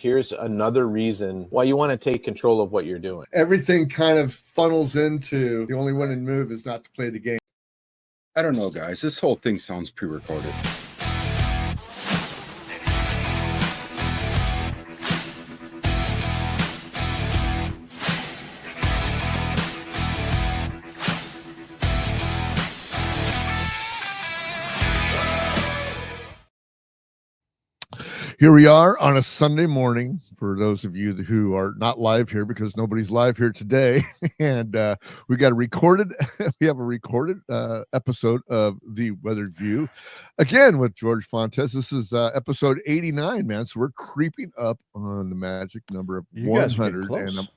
Here's another reason why you want to take control of what you're doing. Everything kind of funnels into the only winning move is not to play the game. I don't know, guys. This whole thing sounds pre-recorded. Here we are on a Sunday morning for those of you who are not live here because nobody's live here today. And we got a recorded, we have a recorded episode of the Weathered View again with George Fontes. This is episode 89, man. So we're creeping up on the magic number of 100. And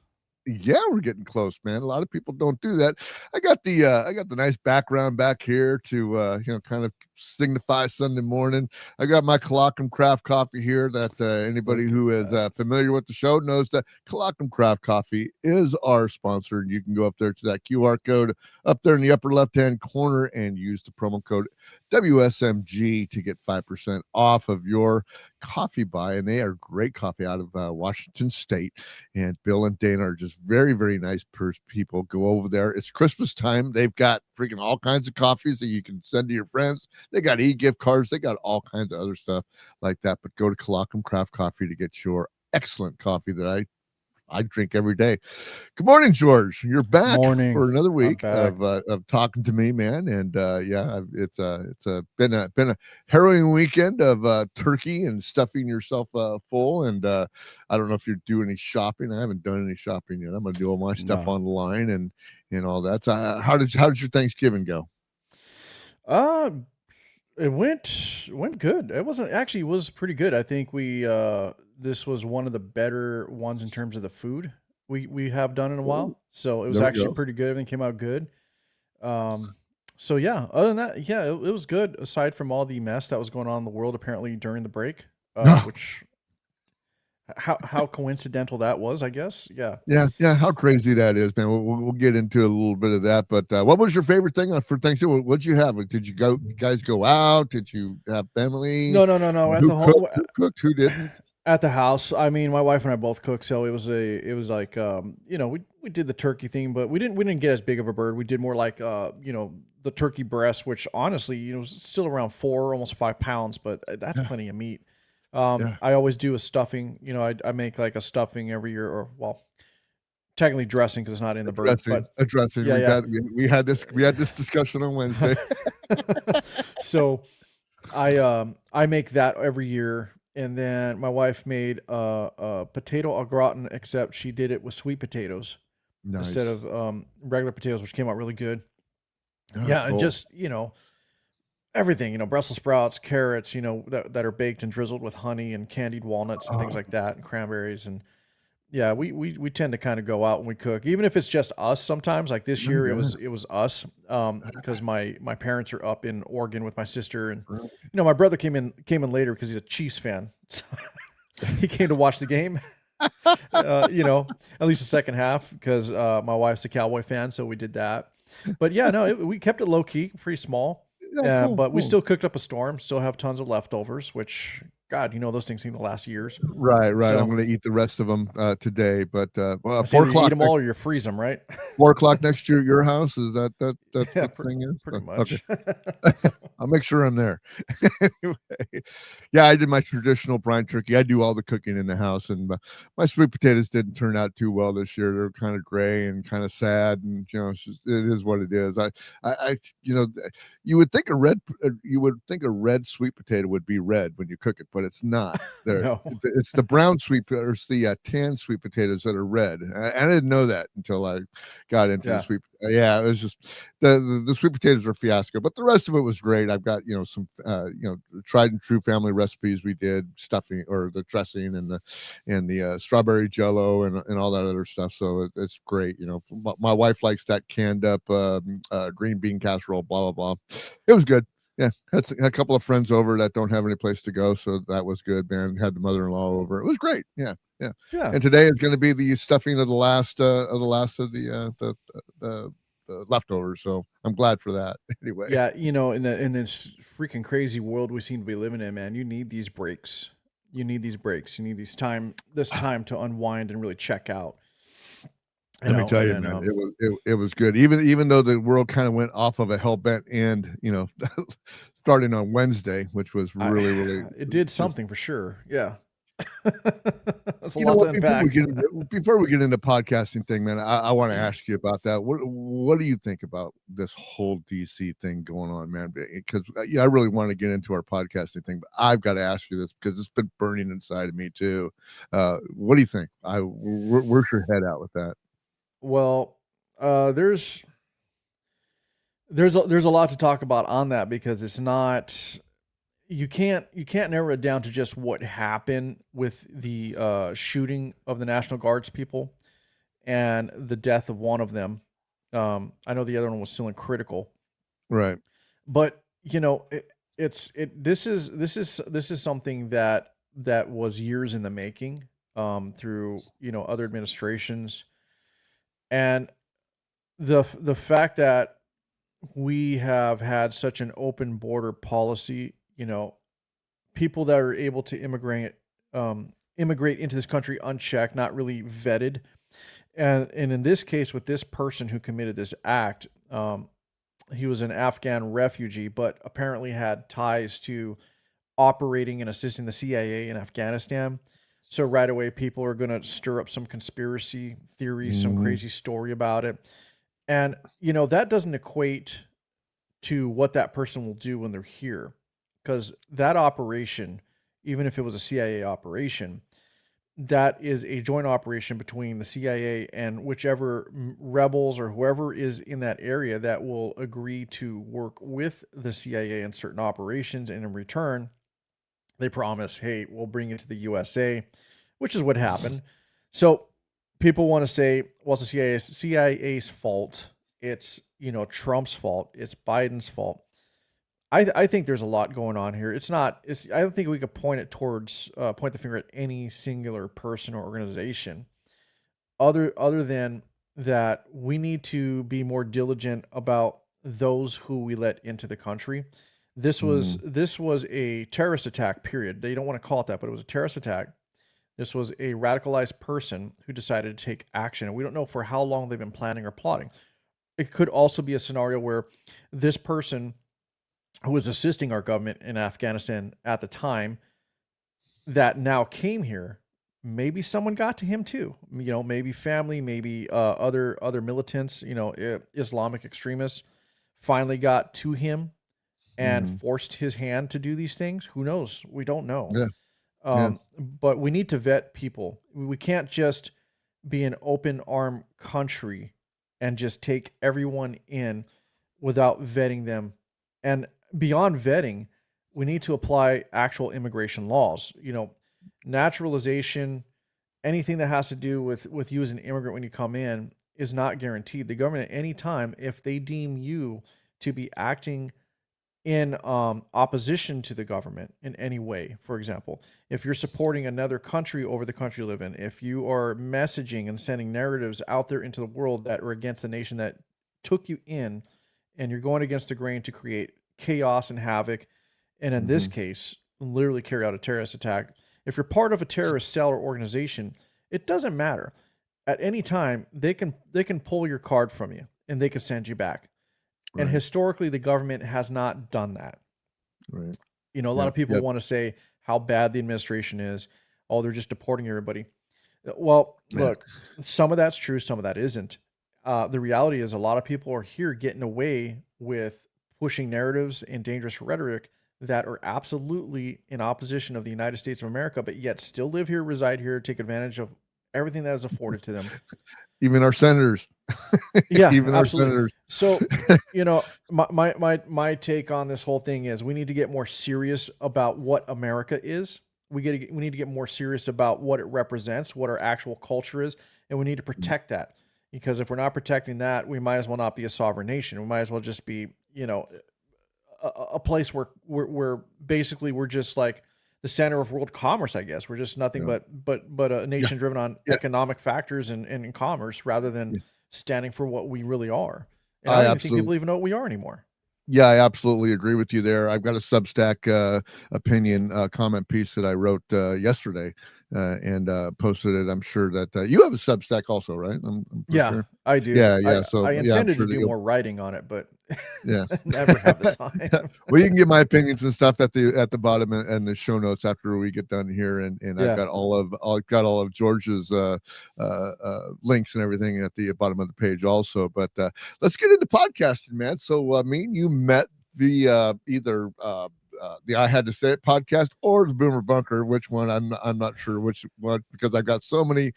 yeah, we're getting close, man. A lot of people don't do that. I got the nice background back here to kind of signify Sunday morning. I got my Colloquium Craft Coffee here that anybody who is familiar with the show knows that Colloquium Craft Coffee is our sponsor. And you can go up there to that QR code up there in the upper left-hand corner and use the promo code WSMG to get 5% off of your coffee buy. And they are great coffee out of Washington State. And Bill and Dana are just very, very nice people. Go over there. It's Christmas time. They've got freaking all kinds of coffees that you can send to your friends. They got e-gift cards. They got all kinds of other stuff like that. But go to Colloquium Craft Coffee to get your excellent coffee that I drink every day. Good morning, George. You're back for another week of talking to me, man. And it's been a harrowing weekend of turkey and stuffing yourself full. And I don't know if you're doing any shopping. I haven't done any shopping yet. I'm gonna do all my stuff online and all that. So how did your Thanksgiving go? It went good. It was pretty good. I think this was one of the better ones in terms of the food we have done in a while. So it was actually pretty good. Everything came out good. So yeah, other than that, yeah, it was good aside from all the mess that was going on in the world apparently during the break, which how coincidental that was, I guess. Yeah. How crazy that is, man. We'll get into a little bit of that. But what was your favorite thing for Thanksgiving? What'd you have? Did you guys go out? Did you have family? No. At the home, who cooked? Who didn't? At the house. I mean, my wife and I both cook, so it was like we did the turkey thing, but we didn't get as big of a bird. We did more like the turkey breast, which honestly, is still around 4, almost 5 pounds, but that's plenty of meat. I always do a stuffing. I make like a stuffing every year, or technically dressing because it's not in the bird, but a dressing. We had this discussion on Wednesday. So I make that every year. And then my wife made a potato au gratin, except she did it with sweet potatoes instead of regular potatoes, which came out really good. Oh, yeah, cool. and just everything, Brussels sprouts, carrots, that are baked and drizzled with honey and candied walnuts and things like that, and cranberries. And yeah, we tend to kind of go out when we cook, even if it's just us. Sometimes, like this year, it was us because my parents are up in Oregon with my sister, and my brother came in later because he's a Chiefs fan. So he came to watch the game. At least the second half because my wife's a Cowboy fan, so we did that. But yeah, no, we kept it low key, pretty small. But we still cooked up a storm. Still have tons of leftovers, which God, those things seem to last years. Right. So, I'm going to eat the rest of them today. But 4 o'clock. You eat them all, or you freeze them, right? 4 o'clock next year at your house. Is that what the thing is? Pretty much. Okay. I'll make sure I'm there. Anyway, yeah, I did my traditional brine turkey. I do all the cooking in the house, and my sweet potatoes didn't turn out too well this year. They're kind of gray and kind of sad, and it is what it is. You would think a red sweet potato would be red when you cook it, but it's not. No. It's the brown sweet, or it's the tan sweet potatoes that are red. I didn't know that until I got into the sweet. It was just the sweet potatoes are a fiasco, but the rest of it was great. I've got some tried and true family recipes. We did stuffing or the dressing and the strawberry jello and all that other stuff. So it's great. My wife likes that canned up green bean casserole. Blah blah blah. It was good. Yeah, had a couple of friends over that don't have any place to go, so that was good, man. Had the mother-in-law over. It was great. Yeah. And today is going to be the stuffing of the last of the leftovers. So I'm glad for that. Anyway. Yeah, in this freaking crazy world we seem to be living in, man, you need these breaks. You need these breaks. You need this time to unwind and really check out. Let me tell you, and then, man, it was good. Even though the world kind of went off of a hell bent end, starting on Wednesday, which was really it did just, something for sure. Yeah. That's a you know lot to what? unpack. Before we get into podcasting thing, man, I want to ask you about that. What do you think about this whole DC thing going on, man? Because I really want to get into our podcasting thing, but I've got to ask you this because it's been burning inside of me too. What do you think? Where's your head at with that? Well, there's a lot to talk about on that because it's not you can't narrow it down to just what happened with the shooting of the National Guards people and the death of one of them. I know the other one was still in critical, Right. but this is something that was years in the making through other administrations. And the fact that we have had such an open border policy, people that are able to immigrate into this country unchecked, not really vetted. And in this case, with this person who committed this act, he was an Afghan refugee, but apparently had ties to operating and assisting the CIA in Afghanistan. So right away, people are going to stir up some conspiracy theories, some crazy story about it. And, that doesn't equate to what that person will do when they're here. Because that operation, even if it was a CIA operation, that is a joint operation between the CIA and whichever rebels or whoever is in that area that will agree to work with the CIA in certain operations. And in return, they promise, hey, we'll bring you to the USA, which is what happened. So people want to say, well, it's the CIA's fault. It's, Trump's fault. It's Biden's fault. I think there's a lot going on here. I don't think we could point the finger at any singular person or organization other than that we need to be more diligent about those who we let into the country. This was a terrorist attack, period. They don't want to call it that, but it was a terrorist attack. This was a radicalized person who decided to take action, and we don't know for how long they've been planning or plotting. It could also be a scenario where this person who was assisting our government in Afghanistan at the time that now came here, maybe someone got to him too. Maybe family, maybe other militants, Islamic extremists finally got to him and forced his hand to do these things. Who knows? We don't know. Yeah. But we need to vet people. We can't just be an open arm country and just take everyone in without vetting them. And beyond vetting, we need to apply actual immigration laws. Naturalization, anything that has to do with you as an immigrant when you come in is not guaranteed. The government at any time, if they deem you to be acting in opposition to the government in any way, for example, if you're supporting another country over the country you live in, if you are messaging and sending narratives out there into the world that are against the nation that took you in, and you're going against the grain to create chaos and havoc, and in this case, literally carry out a terrorist attack. If you're part of a terrorist cell or organization, it doesn't matter. At any time, they can pull your card from you and they can send you back. Right. And historically, the government has not done that. Right. A lot of people want to say how bad the administration is. Oh, they're just deporting everybody. Well, look, some of that's true, some of that isn't. The reality is a lot of people are here getting away with pushing narratives and dangerous rhetoric that are absolutely in opposition of the United States of America, but yet still live here, reside here, take advantage of everything that is afforded to them. Even our senators. Yeah, even absolutely. our senators. So, my take on this whole thing is we need to get more serious about what America is. We need to get more serious about what it represents, what our actual culture is, and we need to protect that. Because if we're not protecting that, we might as well not be a sovereign nation. We might as well just be, a place where we're basically we're just like the center of world commerce. I guess we're just nothing but a nation driven on economic factors and commerce rather than standing for what we really are. And I don't think people even know what we are anymore. Yeah, I absolutely agree with you there. I've got a Substack opinion comment piece that I wrote yesterday and posted it. I'm sure that you have a Substack also, right? I'm for Yeah, sure. I do. Yeah. So I yeah, I'm intended to sure that do you'll. more writing on it, but Yeah. never have the time. Well, you can get my opinions and stuff at the bottom and the show notes after we get done here, and I've Yeah. got all of George's links and everything at the bottom of the page also. But let's get into podcasting, man. So me and you met the either the I Had to Say It podcast or the Boomer Bunker. Which one? I'm not sure which one, because I got so many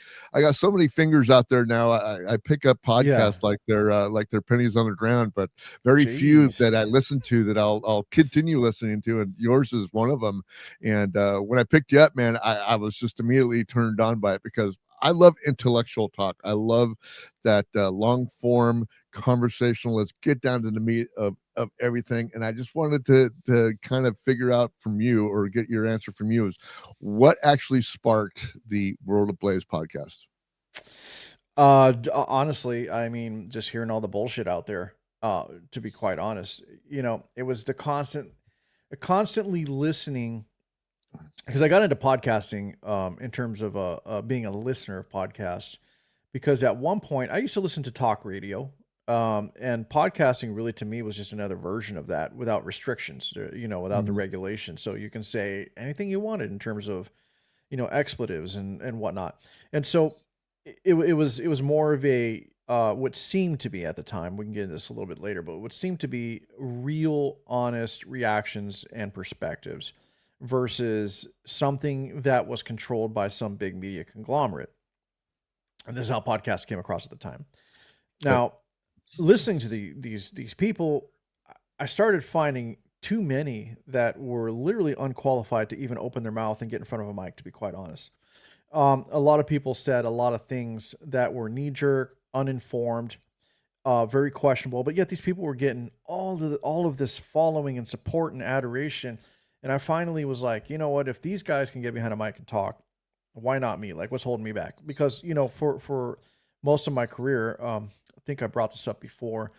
fingers out there now. I pick up Yeah. podcasts like they're pennies on the ground, but very few Jeez. that I listen to that I'll continue listening to, and yours is one of them. And when I picked you up, man, I was just immediately turned on by it because I love intellectual talk. I love that long form conversational. Let's get down to the meat of everything. And I just wanted to kind of figure out from you, or get your answer from you, is what actually sparked the World Ablaze podcast. Honestly, I mean, just hearing all the bullshit out there, to be quite honest, it was constantly listening, because I got into podcasting, in terms of being a listener of podcasts, because at one point I used to listen to talk radio, and podcasting really to me was just another version of that without restrictions, without the Mhm. regulations. So you can say anything you wanted in terms of, expletives and whatnot. And so it was more of a, what seemed to be at the time, we can get into this a little bit later, but what seemed to be real honest reactions and perspectives versus something that was controlled by some big media conglomerate. And this is how podcasts came across at the time. Yep. Now, listening to these people, I started finding too many that were literally unqualified to even open their mouth and get in front of a mic, to be quite honest. A lot of people said a lot of things that were knee jerk, uninformed, very questionable. But yet these people were getting all of this following and support and adoration. And I finally was like, you know what? If these guys can get behind a mic and talk, why not me? Like, what's holding me back? Because for most of my career, I think I brought this up before.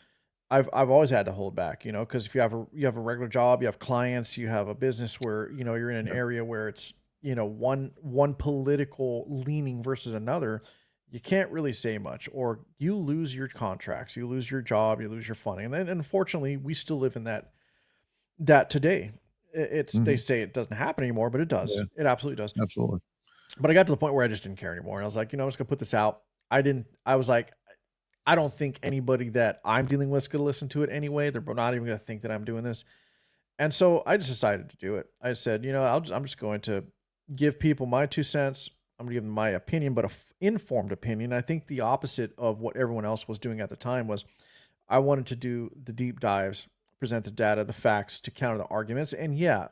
I've always had to hold back, because if you have a regular job, you have clients, you have a business where you're in an Yep. area where it's one political leaning versus another, you can't really say much, or you lose your contracts, you lose your job, you lose your funding, and then unfortunately we still live in that today. It's They Mhm. say it doesn't happen anymore, but it does. Yeah, It absolutely does. absolutely. But I got to the point where I just didn't care anymore, and I was like, I'm just gonna put this out. I was like, I don't think anybody that I'm dealing with is going to listen to it anyway. They're not even going to think that I'm doing this. And so I just decided to do it. I said, I'm just going to give people my 2 cents. I'm going to give them my opinion, but informed opinion. I think the opposite of what everyone else was doing at the time was I wanted to do the deep dives, present the data, the facts to counter the arguments. And yeah,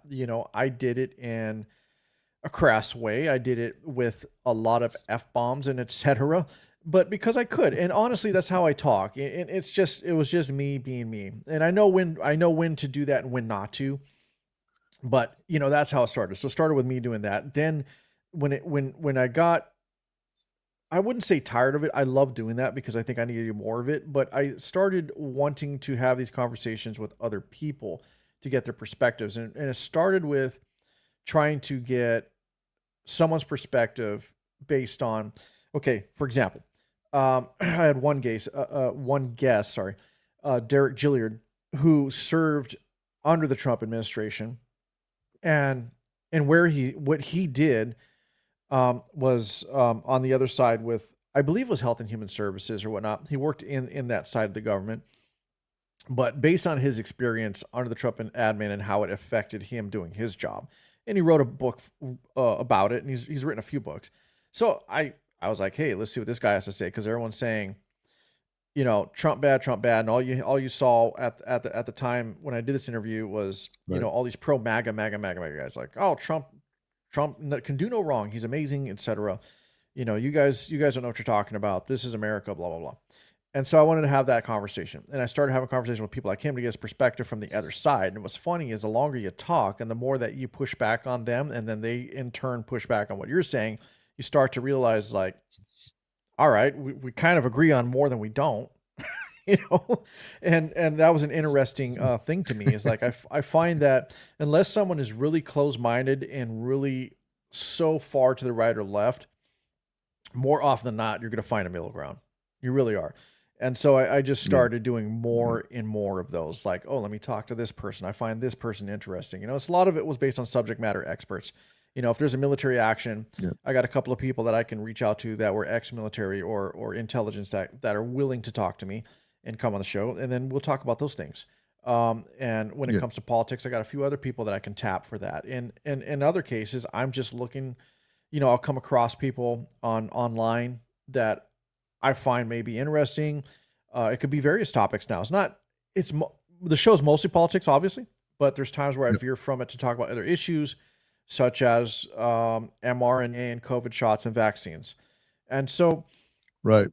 I did it in a crass way. I did it with a lot of F bombs and etc. But because I could, and honestly, that's how I talk. And it was just me being me. And I know when to do that and when not to. But that's how it started. So it started with me doing that. Then when I got, I wouldn't say tired of it. I love doing that because I think I need to do more of it. But I started wanting to have these conversations with other people to get their perspectives. And it started with trying to get someone's perspective based on, okay, for example, I had one guest, sorry, Derek Gilliard, who served under the Trump administration, and what he did, was, on the other side with, I believe it was Health and Human Services or whatnot. He worked in that side of the government, but based on his experience under the Trump admin and how it affected him doing his job, and he wrote a book about it, and he's written a few books. So I was like, hey, let's see what this guy has to say, because everyone's saying, Trump bad, and all you saw at the time when I did this interview was Right. all these pro MAGA guys like, oh, Trump can do no wrong, he's amazing, etc. You guys don't know what you're talking about. This is America, blah blah blah. And so I wanted to have that conversation. And I started having a conversation with people. I came to get his perspective from the other side. And what's funny is the longer you talk and the more that you push back on them, and then they in turn push back on what you're saying, you start to realize, like, all right, we kind of agree on more than we don't. you know, and that was an interesting thing to me. Is like I find that unless someone is really close-minded and really so far to the right or left, more often than not, you're going to find a middle ground. You really are. And so I just Yeah. started doing more and more of those. Like, oh, let me talk to this person. I find this person interesting. You know, it's a lot of it was based on subject matter experts. You know, if there's a military action, Yeah. I got a couple of people that I can reach out to that were ex-military or intelligence that are willing to talk to me and come on the show, and then we'll talk about those things. And when it Yeah. comes to politics, I got a few other people that I can tap for that. And in other cases, I'm just looking. You know, I'll come across people online that I find may be interesting. It could be various topics now. It's not. The show's mostly politics, obviously, but there's times where I Yeah. veer from it to talk about other issues, such as mRNA and COVID shots and vaccines. And so Right.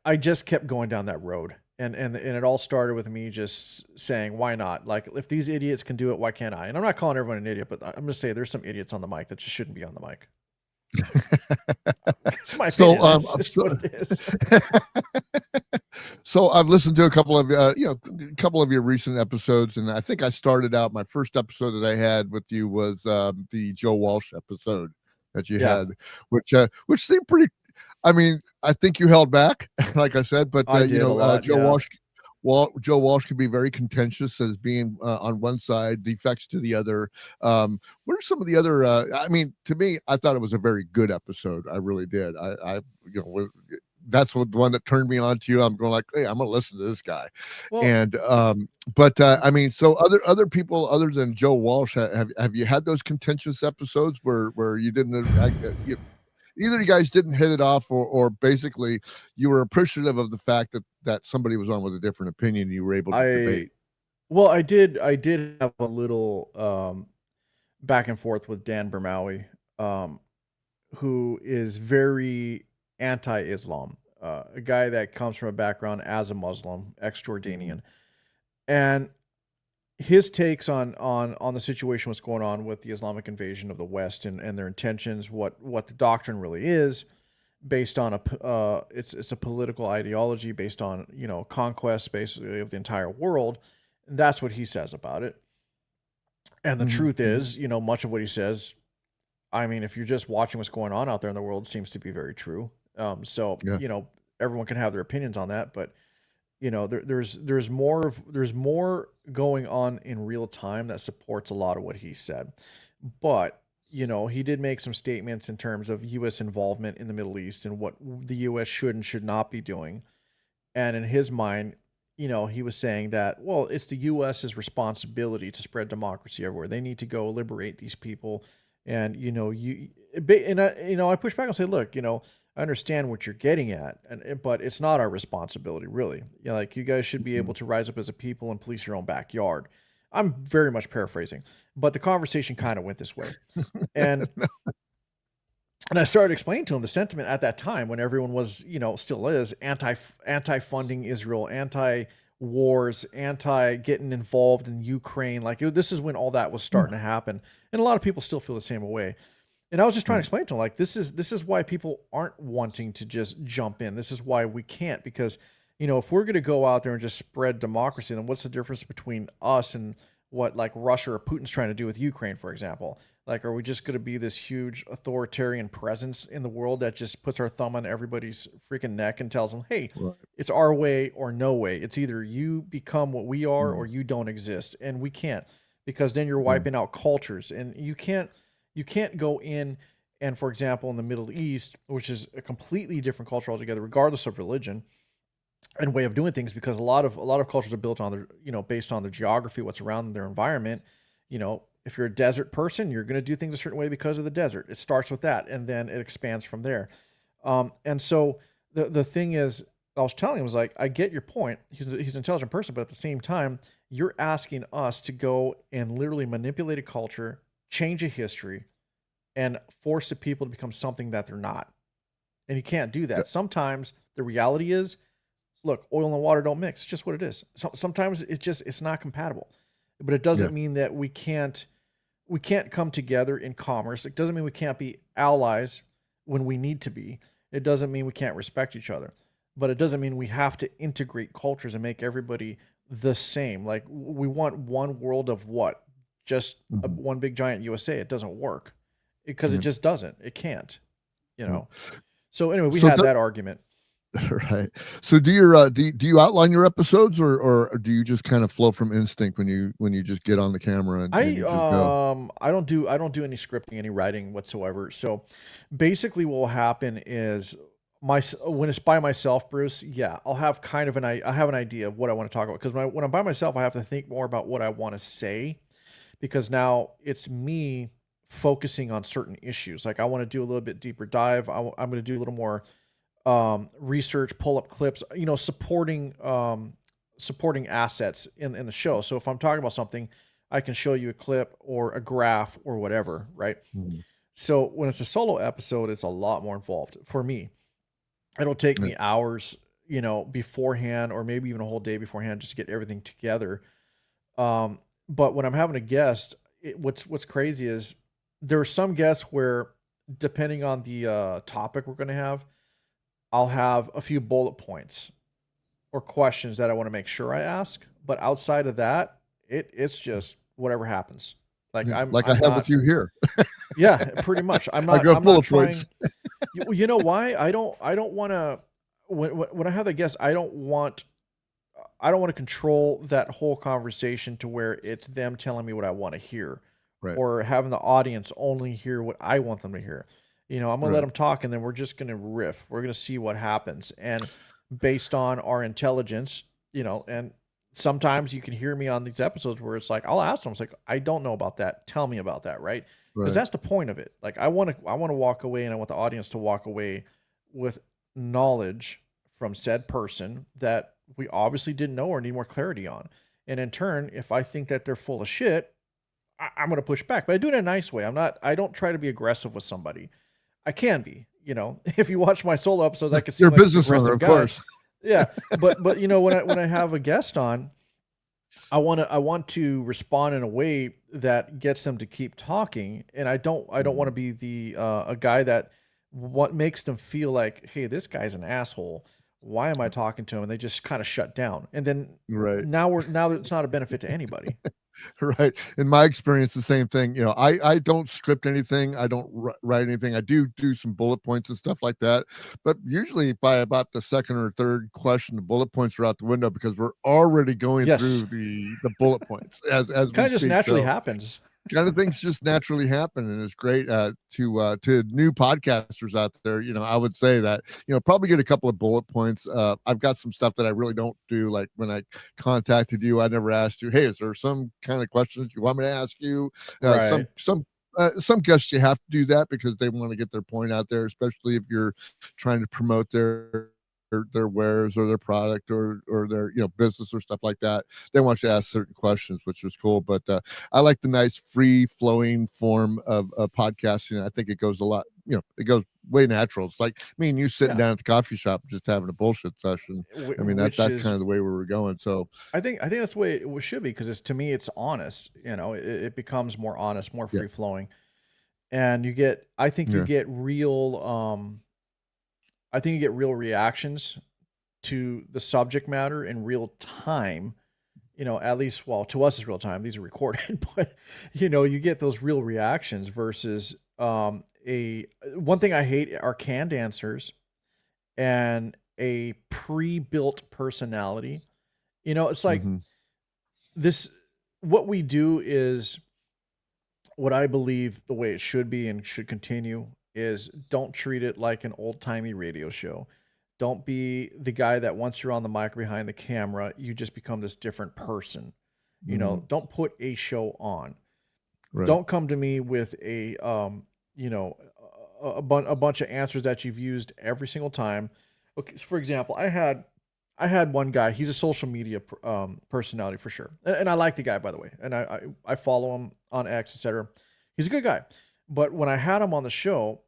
I just kept going down that road, and it all started with me just saying, why not? Like, if these idiots can do it, why can't I? And I'm not calling everyone an idiot, but I'm gonna say there's some idiots on the mic that just shouldn't be on the mic. It's my So, opinion. That's just what it is. so I've listened to a couple of a couple of your recent episodes, and I think I started out my first episode that I had with you was the Joe Walsh episode that you Yeah. had, which seemed pretty. I mean, I think you held back, like I said, but I did a lot. Joe Yeah. Joe Walsh can be very contentious as being on one side, defects to the other. What are some of the other? I mean, to me, I thought it was a very good episode. I really did. That's what the one that turned me on to you. I'm going like, hey, I'm gonna listen to this guy. Well, And I mean, so other people other than Joe Walsh, have you had those contentious episodes where you didn't either you guys didn't hit it off, or basically you were appreciative of the fact that somebody was on with a different opinion and you were able to I debate? well, I did have a little back and forth with Dan Bermawi, um, who is very anti-Islam, a guy that comes from a background as a Muslim, ex-Jordanian, and his takes on the situation, what's going on with the Islamic invasion of the West and their intentions, what the doctrine really is, based on it's a political ideology based on conquest basically of the entire world. And that's what he says about it. And the Mhm, truth mhm. is, much of what he says, I mean, if you're just watching what's going on out there in the world, seems to be very true. So Yeah, everyone can have their opinions on that, but there's more going on in real time that supports a lot of what he said. But he did make some statements in terms of U.S. involvement in the Middle East and what the U.S. should and should not be doing. And in his mind, he was saying that, well, it's the U.S.'s responsibility to spread democracy everywhere. They need to go liberate these people. And, I push back and say, look, I understand what you're getting at, but it's not our responsibility, really. Like, you guys should be able mhm. to rise up as a people and police your own backyard. I'm very much paraphrasing, but the conversation kind of went this way. And and I started explaining to him the sentiment at that time when everyone was, still is anti funding Israel, anti wars, anti getting involved in Ukraine. Like, this is when all that was starting to happen, and a lot of people still feel the same way. And I was just trying to Right. explain to him, like, this is why people aren't wanting to just jump in. This is why we can't, because if we're going to go out there and just spread democracy, then what's the difference between us and what, like, Russia or Putin's trying to do with Ukraine, for example? Like, are we just going to be this huge authoritarian presence in the world that just puts our thumb on everybody's freaking neck and tells them, hey, Right. it's our way or no way. It's either you become what we are or Mm, you don't exist. And we can't, because then you're mm, wiping out cultures. And you can't go in and, for example, in the Middle East, which is a completely different culture altogether, regardless of religion and way of doing things, because a lot of cultures are built on their, based on their geography, what's around their environment. If you're a desert person, you're going to do things a certain way because of the desert. It starts with that, and then it expands from there. And so the thing is, I was telling him, was like, I get your point. He's an intelligent person, but at the same time, you're asking us to go and literally manipulate a culture, change a history, and force the people to become something that they're not. And you can't do yeah, that. Sometimes the reality is, look, oil and water don't mix. It's just what it is. Sometimes it's not compatible. But it yeah, doesn't mean that we can't come together in commerce. It doesn't mean we can't be allies when we need to be. It doesn't mean we can't respect each other. but it doesn't mean we have to integrate cultures and make everybody the same. Like we want one world of what? Just Mhm. one big giant USA. It doesn't work because it Yeah. just doesn't. It can't, you Yeah. know. So anyway, we So had that argument. right. So do you outline your episodes, or do you just kind of flow from instinct when you just get on the camera and you just go? I don't do any scripting, any writing whatsoever. So basically what will happen is when it's by myself, Bruce, yeah, I'll have kind of I have an idea of what I want to talk about, because when I'm by myself, I have to think more about what I want to say, because now it's me focusing on certain issues. Like I want to do a little bit deeper dive. I'm going to do a little more research, pull up clips, supporting assets in the show. So if I'm talking about something, I can show you a clip or a graph or whatever, right? Mhm. So when it's a solo episode, it's a lot more involved for me. It'll take Yeah. me hours, beforehand, or maybe even a whole day beforehand, just to get everything together. But when I'm having a guest, what's crazy is there are some guests where, depending on the topic we're going to have, I'll have a few bullet points or questions that I want to make sure I ask. But outside of that, it's just whatever happens. Like Yeah, I'm like I I'm have with not. you here. Yeah, pretty much. I got I'm not bullet points. trying. You know why? I don't want to. When I have a guest, I don't want to control that whole conversation to where it's them telling me what I want to hear, Right. or having the audience only hear what I want them to hear. I'm going to let Right. them talk, and then we're just going to riff. We're going to see what happens. And based on our intelligence, and sometimes you can hear me on these episodes where it's like, I'll ask them, it's like, I don't know about that. Tell me about that, right? Because Right. that's the point of it. Like I want to walk away, and I want the audience to walk away with knowledge from said person that we obviously didn't know or need more clarity on. And in turn, if I think that they're full of shit, I'm going to push back, but I do it in a nice way. I don't try to be aggressive with somebody. I can be, if you watch my solo episodes, I can You're seem a like this business owner, aggressive of guy. course. Yeah. But when I have a guest on, I want to respond in a way that gets them to keep talking. And I don't want to be a guy that what makes them feel like, hey, this guy's an asshole. Why am I talking to him? And they just kind of shut down. And then Right. now it's not a benefit to anybody. Right. In my experience, the same thing. I don't script anything. I don't write anything. I do some bullet points and stuff like that. But usually by about the second or third question, the bullet points are out the window because we're already going Yes. through the bullet points as we Kind of just speak. naturally So happens. kind of things just naturally happen, and it's great to new podcasters out there. I would say that probably get a couple of bullet points. I've got some stuff that I really don't do, like when I contacted you, I never asked you, hey, is there some kind of questions you want me to ask you? Right. Some guests, you have to do that because they want to get their point out there, especially if you're trying to promote their wares or their product or their business or stuff like that. They want you to ask certain questions, which is cool. But I like the nice free flowing form of podcasting. I think it goes a lot, it goes way natural. It's like me and you sitting Yeah. down at the coffee shop just having a bullshit session. I mean, Which that's is, kind of the way we were going. So I think that's the way it should be, because to me it's honest. It becomes more honest, more yeah, free flowing, and I think you yeah. get real. I think you get real reactions to the subject matter in real time. At least, well, to us it's real time. These are recorded, but you get those real reactions versus a one thing I hate are canned answers and a pre-built personality. It's like Hmm. this. What we do is what I believe the way it should be and should continue is, don't treat it like an old-timey radio show. Don't be the guy that once you're on the mic or behind the camera, you just become this different person. Hmm. Don't put a show on. Right. Don't come to me with you know, a bunch of answers that you've used every single time. Okay, so for example, I had one guy. He's a social media personality for sure, and I like the guy, by the way, and I follow him on X, etc. He's a good guy, but when I had him on the show,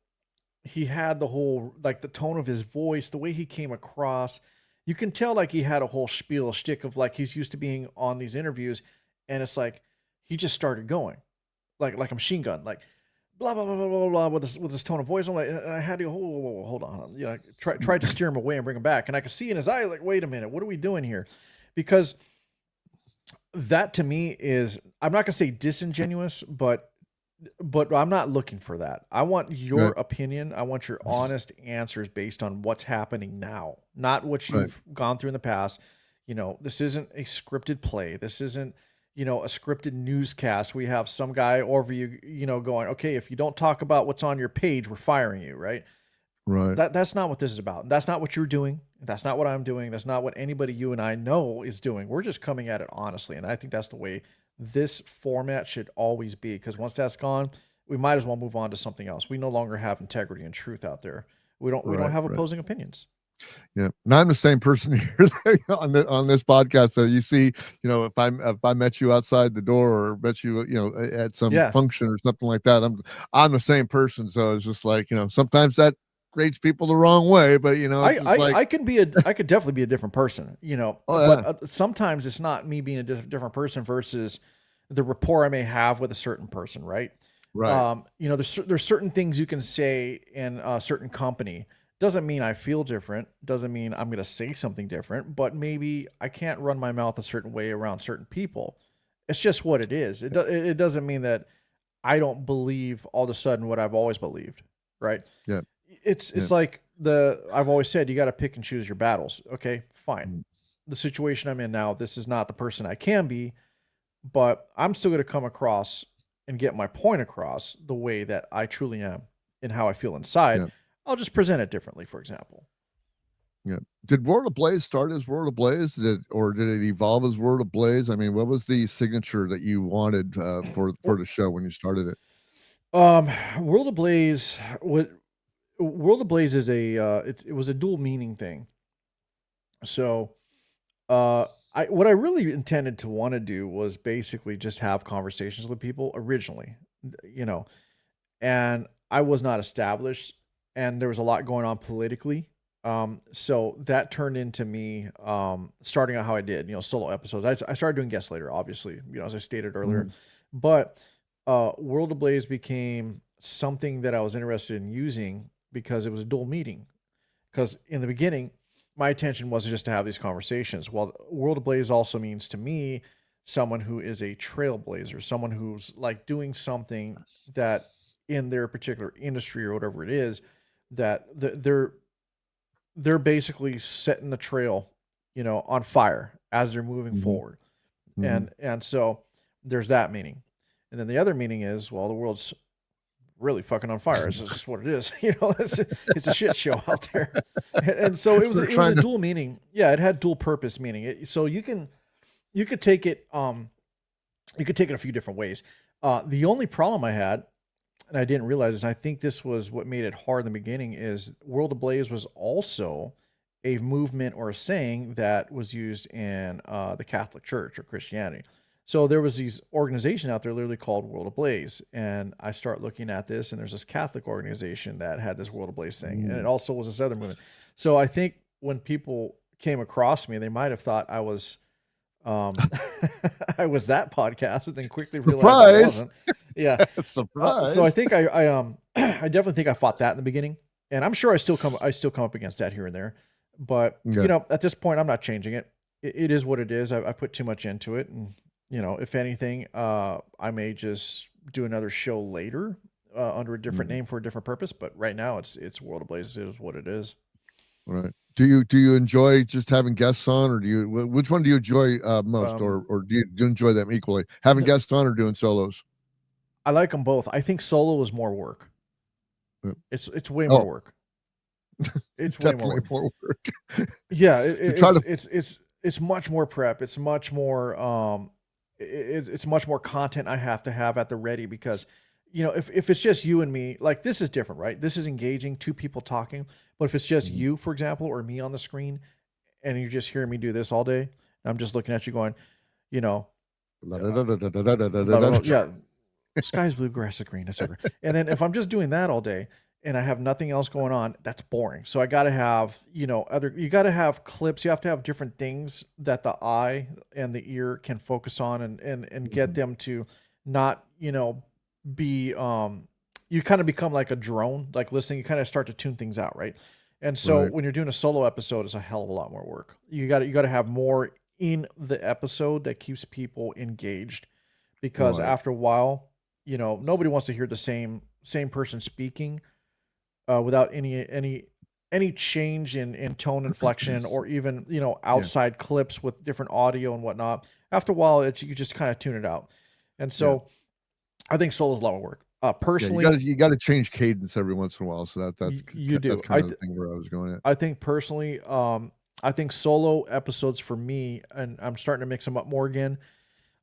he had the whole, like, the tone of his voice, the way he came across. You can tell like he had a whole spiel, shtick of like he's used to being on these interviews, and it's like he just started going like a machine gun, like blah blah blah blah blah blah with this tone of voice. I'm like, and I had to go, hold on, you know, tried to steer him away and bring him back, and I could see in his eye, like, wait a minute, what are we doing here? Because that to me is, I'm not gonna say disingenuous, but I'm not looking for that. I want your Right. opinion. I want your honest answers based on what's happening now, not what Right. you've gone through in the past. You know, this isn't a scripted play. This isn't, you know, a scripted newscast. We have some guy over you, you know, going, okay, if you don't talk about what's on your page, we're firing you, right? Right. That's not what this is about. That's not what you're doing. That's not what I'm doing. That's not what anybody you and I know is doing. We're just coming at it honestly, and I think that's the way this format should always be. Because once that's gone, we might as well move on to something else. We no longer have integrity and truth out there. We don't Right. have Right. opposing opinions. Yeah, and I'm the same person here on this podcast. So you see, you know, if I met you outside the door or met you, you know, at some Yeah, function or something like that, I'm the same person. So it's just like, you know, sometimes that grates people the wrong way, but you know, it's just like, I could definitely be a different person, you know. oh But yeah, sometimes it's not me being a different person versus the rapport I may have with a certain person, right? right, You know, there's certain things you can say in a certain company. Doesn't mean I feel different. Doesn't mean I'm going to say something different. But maybe I can't run my mouth a certain way around certain people. It's just what it is. It doesn't mean that I don't believe all of a sudden what I've always believed, right? yeah, It's yeah, it's like I've always said you got to pick and choose your battles. Okay, fine. mm, The situation I'm in now, this is not the person I can be, but I'm still going to come across and get my point across the way that I truly am and how I feel inside. yeah, I'll just present it differently, for example. yeah. Did World Ablaze start as World Ablaze, or did it evolve as World Ablaze? I mean, what was the signature that you wanted for the show when you started it? Um, World Ablaze, what World Ablaze is it was a dual meaning thing. So, I what I really intended to want to do was basically just have conversations with people originally, you know, and I was not established, and there was a lot going on politically. So that turned into me starting out how I did, you know, solo episodes. I started doing guests later, obviously, you know, as I stated earlier, Mhm. but World of Blaze became something that I was interested in using because it was a dual meeting. Because in the beginning, my intention wasn't just to have these conversations. Well, World of Blaze also means to me someone who is a trailblazer, someone who's like doing something that in their particular industry or whatever it is, that they're basically setting the trail, you know, on fire as they're moving Mhm. forward. Mhm. And so there's that meaning. And then the other meaning is, well, the world's really fucking on fire. It's just what it is. You know, it's a shit show out there. And so They're it was a trying to. dual meaning. Yeah, it had dual purpose meaning. So you could take it you could take it a few different ways. The only problem I had, and I didn't realize this, and I think this was what made it hard in the beginning, is World Ablaze was also a movement or a saying that was used in the Catholic Church or Christianity. So there was these organization out there literally called World Ablaze, and I start looking at this, and there's this Catholic organization that had this World Ablaze thing, and it Mm. also was this other movement. So I think when people came across me, they might have thought I was um, I was that podcast, and then quickly realized I Surprise! wasn't. Yeah. So I Surprise! think I definitely think I fought that in the beginning, and I'm sure I still come up against that here and there. But you Yeah. know, at this point, I'm not changing it. It is what it is. I put too much into it, and you know, if anything, I may just do another show later under a different Mhm. name for a different purpose. But right now, it's World of Blazes. It is what it is. Right. Do you enjoy just having guests on, or which one do you enjoy most, Um, or do you enjoy them equally? Having guests on or doing solos? I like them both. I think solo is more work. Uh, It's way more Oh, work. It's way more definitely work. more work Yeah, to try to. it's much more prep. It's much more it's much more content I have to have at the ready because you know, if it's just you and me, like this is different, right? This is engaging, two people talking. But if it's just Mhm. you, for example, or me on the screen, and you're just hearing me do this all day, and I'm just looking at you going, you know, blah, blah, blah, yeah, sky's blue, grass is green, etc. And then if I'm just doing that all day and I have nothing else going on, that's boring. So I got to have, you know, you got to have clips. You have to have different things that the eye and the ear can focus on and get Mhm. them to not, you know, be, you kind of become like a drone, like listening. You kind of start to tune things out, right? And so Right. when you're doing a solo episode, it's a hell of a lot more work. You got to have more in the episode that keeps people engaged, because Right. after a while, nobody wants to hear the same person speaking without any change in tone inflection, or even Yeah. outside clips with different audio and whatnot. After a while, you just kind of tune it out. And Yeah. so I think solo is a lot of work. Yeah. You Personally, gotta change cadence every once in a while. So that's you that's do. kind of the thing where I was going at. I think personally, I think solo episodes for me, and I'm starting to mix them up more again,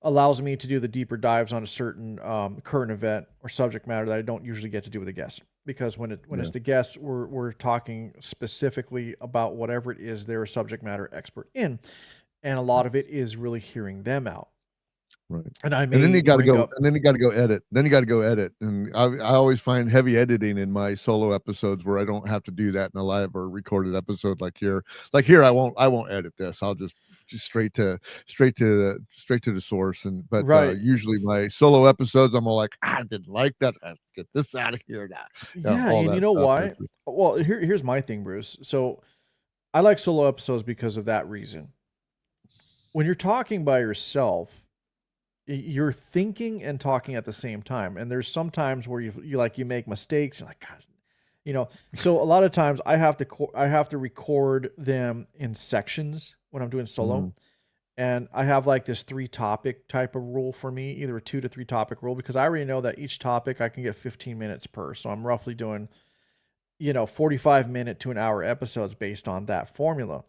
allows me to do the deeper dives on a certain current event or subject matter that I don't usually get to do with a guest. Because when Yeah. it's the guest, we're talking specifically about whatever it is they're a subject matter expert in, and a lot of it is really hearing them out. Right. And I And then may you gotta bring go up, and then you gotta go edit. Then you gotta go edit. And I always find heavy editing in my solo episodes where I don't have to do that in a live or recorded episode like here. Like here, I won't edit this. I'll just straight to the source. And but right? usually my solo episodes, I'm all like, I didn't like that. I have to get this out of here now. Yeah, Yeah, all and you that know stuff. why? Well, here's my thing, Bruce. So I like solo episodes because of that reason. When you're talking by yourself, you're thinking and talking at the same time. And there's some times where you make mistakes. You're like, God, So a lot of times I have to record them in sections when I'm doing solo. Mhm. And I have like this 3 topic type of rule for me, either a 2 to 3 topic rule, because I already know that each topic I can get 15 minutes per. So I'm roughly doing, 45-minute to an hour episodes based on that formula.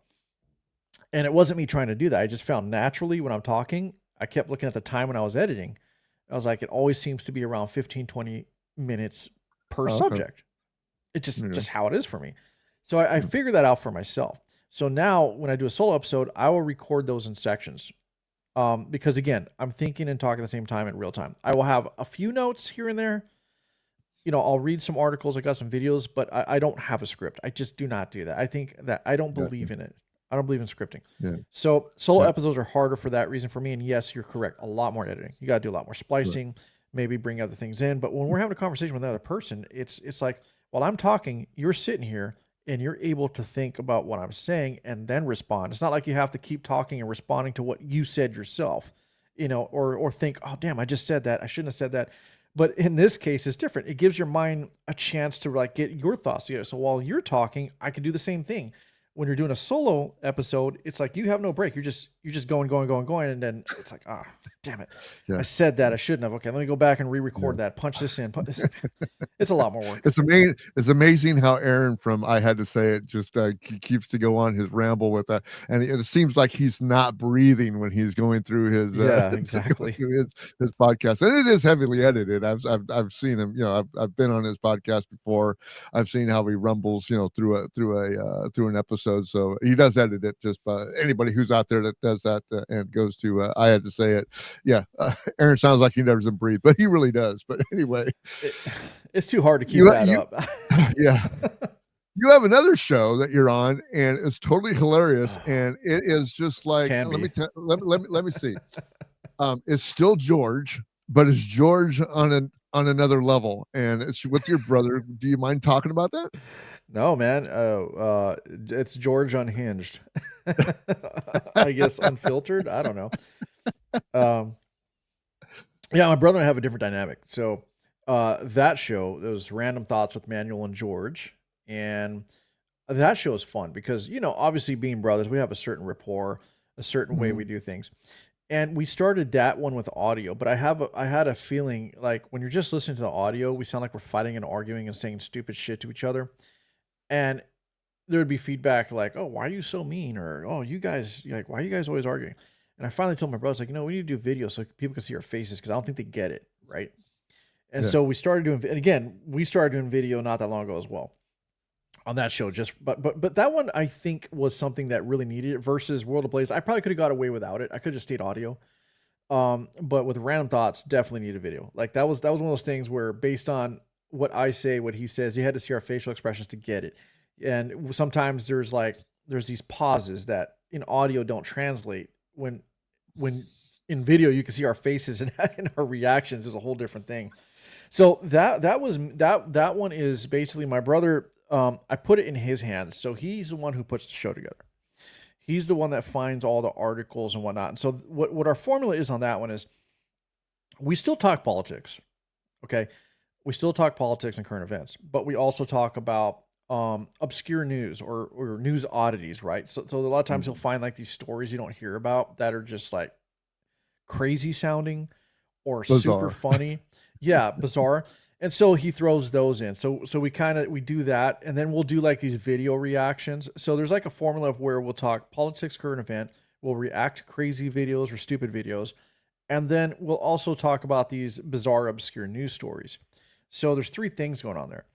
And it wasn't me trying to do that. I just found naturally when I'm talking, I kept looking at the time when I was editing. I was like, it always seems to be around 15, 20 minutes per Oh, okay. subject. It's Yeah. just how it is for me. So I Yeah. figured that out for myself. So now when I do a solo episode, I will record those in sections. Because again, I'm thinking and talking at the same time in real time. I will have a few notes here and there. I'll read some articles. I got some videos, but I don't have a script. I just do not do that. I think that I don't Gotcha. believe in it. I don't believe in scripting. Yeah. So solo Yeah. episodes are harder for that reason for me. And yes, you're correct. A lot more editing. You got to do a lot more splicing, maybe bring other things in. But when we're having a conversation with another person, it's like, while I'm talking, you're sitting here and you're able to think about what I'm saying and then respond. It's not like you have to keep talking and responding to what you said yourself, or think, oh, damn, I just said that. I shouldn't have said that. But in this case, it's different. It gives your mind a chance to like get your thoughts together. So while you're talking, I can do the same thing. When you're doing a solo episode, it's like you have no break. You're just going, and then it's like, damn it, Yeah. I said that I shouldn't have. Okay, let me go back and re-record that. Punch this in. It's a lot more work. It's amazing how Aaron from I Had to Say It just keeps to go on his ramble with that, and it seems like he's not breathing when he's going through his Yeah, exactly. his podcast, and it is heavily edited. I've seen him. I've been on his podcast before. I've seen how he rumbles, through an episode. So he does edit it. Just anybody who's out there that does that and goes to I Had to Say It. Yeah, Aaron sounds like he never doesn't breathe, but he really does. But anyway, it's too hard to keep that up. Yeah. You have another show that you're on, and it's totally hilarious, and it is just like, let me see. It's still George, but it's George on another level, and it's with your brother. Do you mind talking about that? No, man. It's George Unhinged. I guess unfiltered. I don't know. Yeah, my brother and I have a different dynamic. So that show, those Random Thoughts with Manuel and George, and that show is fun because, obviously being brothers, we have a certain rapport, a certain way we do things. And we started that one with audio, but I had a feeling like when you're just listening to the audio, we sound like we're fighting and arguing and saying stupid shit to each other. And there would be feedback like, "Oh, why are you so mean?" Or, "Oh, you guys, like, why are you guys always arguing?" And I finally told my brothers, like, we need to do video so people can see our faces because I don't think they get it, right? And so we started doing, and again, we started doing video not that long ago as well on that show. But that one I think was something that really needed it versus World Ablaze. I probably could have got away without it. I could have just stayed audio. But with Random Thoughts, definitely need a video. Like that was one of those things where based on what I say, what he says, you had to see our facial expressions to get it. And sometimes there's these pauses that in audio don't translate when in video you can see our faces and our reactions is a whole different thing. So that one is basically my brother. I put it in his hands, so he's the one who puts the show together. He's the one that finds all the articles and whatnot. And so what our formula is on that one is we still talk politics, okay? We still talk politics and current events, but we also talk about obscure news or news oddities, right? So a lot of times you'll find like these stories you don't hear about that are just like crazy sounding or super Bizarre. funny. Yeah, bizarre. And so he throws those in. So we do that, and then we'll do like these video reactions. So there's like a formula of where we'll talk politics, current event, we'll react to crazy videos or stupid videos, and then we'll also talk about these bizarre, obscure news stories. So there's three things going on there.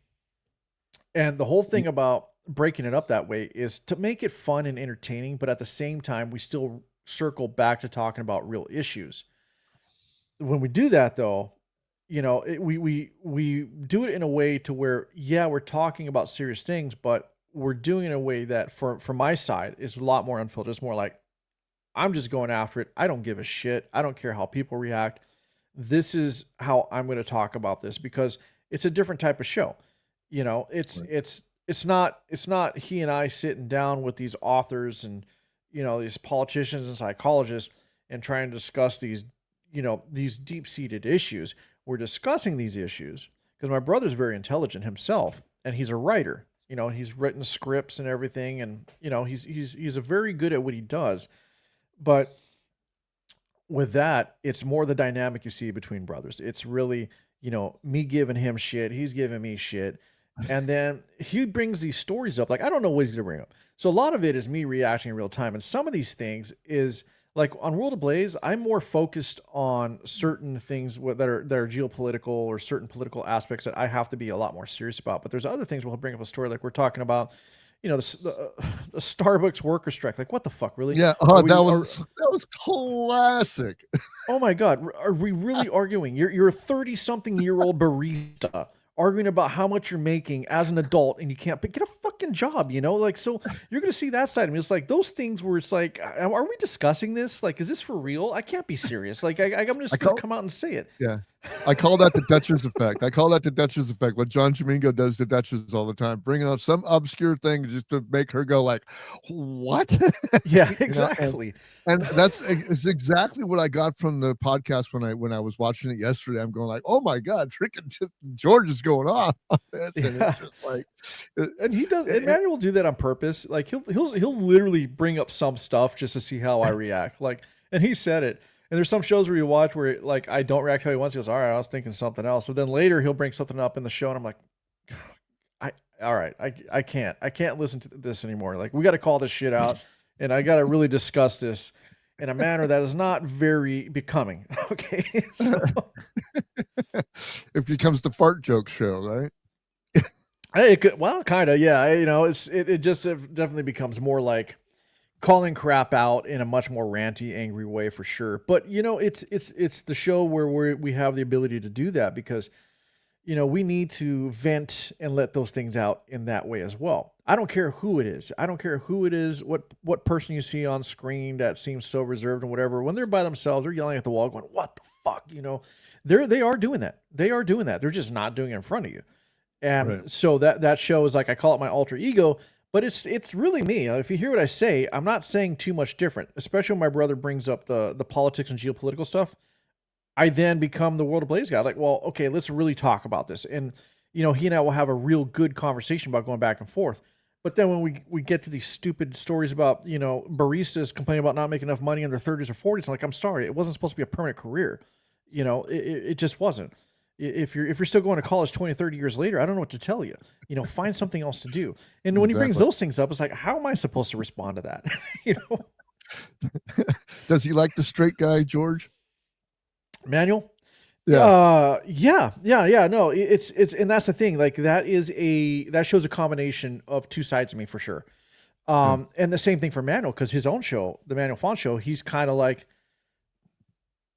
And the whole thing about breaking it up that way is to make it fun and entertaining, but at the same time, we still circle back to talking about real issues. When we do that, though, we do it in a way to where, yeah, we're talking about serious things, but we're doing it in a way that for my side is a lot more unfiltered. It's more like, I'm just going after it. I don't give a shit. I don't care how people react. This is how I'm going to talk about this because it's a different type of show. It's not he and I sitting down with these authors and these politicians and psychologists and trying to discuss these deep-seated issues. We're discussing these issues because my brother's very intelligent himself and he's a writer. He's written scripts and everything, and he's a very good at what he does. But with that, it's more the dynamic you see between brothers. It's really, me giving him shit, he's giving me shit. And then he brings these stories up. Like, I don't know what he's going to bring up. So a lot of it is me reacting in real time. And some of these things is like on World Ablaze, I'm more focused on certain things that are geopolitical or certain political aspects that I have to be a lot more serious about. But there's other things we'll bring up a story like we're talking about, the Starbucks worker strike. Like, what the fuck, really? Yeah, that was classic. Oh my God, are we really arguing? You're a 30-something-year-old barista arguing about how much you're making as an adult, and you can't get a fucking job, Like, so you're gonna see that side of me. It's like those things where it's like, are we discussing this? Like, is this for real? I can't be serious. Like, I'm just gonna come out and say it. Yeah. I call that the Dutchess effect. What John Domingo does to Dutchess all the time, bringing up some obscure thing just to make her go like, what? Yeah, exactly. And it's exactly what I got from the podcast when I was watching it yesterday. I'm going like, oh my God, George is going off on this. And it's just like, and he does. And Manuel will do that on purpose. Like he'll literally bring up some stuff just to see how I react. Like, and he said it. And there's some shows where you watch where like I don't react how he wants. He goes, all right, I was thinking something else. So then later he'll bring something up in the show, and I'm like, I can't listen to this anymore. Like, we got to call this shit out, and I got to really discuss this in a manner that is not very becoming. Okay. So, it becomes the fart joke show, right? it could, well, kind of, yeah. It definitely becomes more like calling crap out in a much more ranty, angry way for sure. But it's the show where we have the ability to do that because we need to vent and let those things out in that way as well. I don't care who it is. What person you see on screen that seems so reserved and whatever. When they're by themselves, they're yelling at the wall, going, "What the fuck?" They are doing that. They're just not doing it in front of you. And right. So that show is like, I call it my alter ego. But it's really me. If you hear what I say, I'm not saying too much different, especially when my brother brings up the politics and geopolitical stuff. I then become the World Ablaze guy. Like, well, okay, let's really talk about this. And, he and I will have a real good conversation about going back and forth. But then when we get to these stupid stories about, baristas complaining about not making enough money in their 30s or 40s, I'm like, I'm sorry, it wasn't supposed to be a permanent career. It just wasn't. If you're still going to college 20, 30 years later, I don't know what to tell you. Find something else to do. And when he brings those things up, it's like, how am I supposed to respond to that? Does he like the straight guy, George? Manuel? Yeah. Yeah. No, it's and that's the thing. Like that shows a combination of two sides of me for sure. And the same thing for Manuel, because his own show, the Manuel Font Show, he's kind of like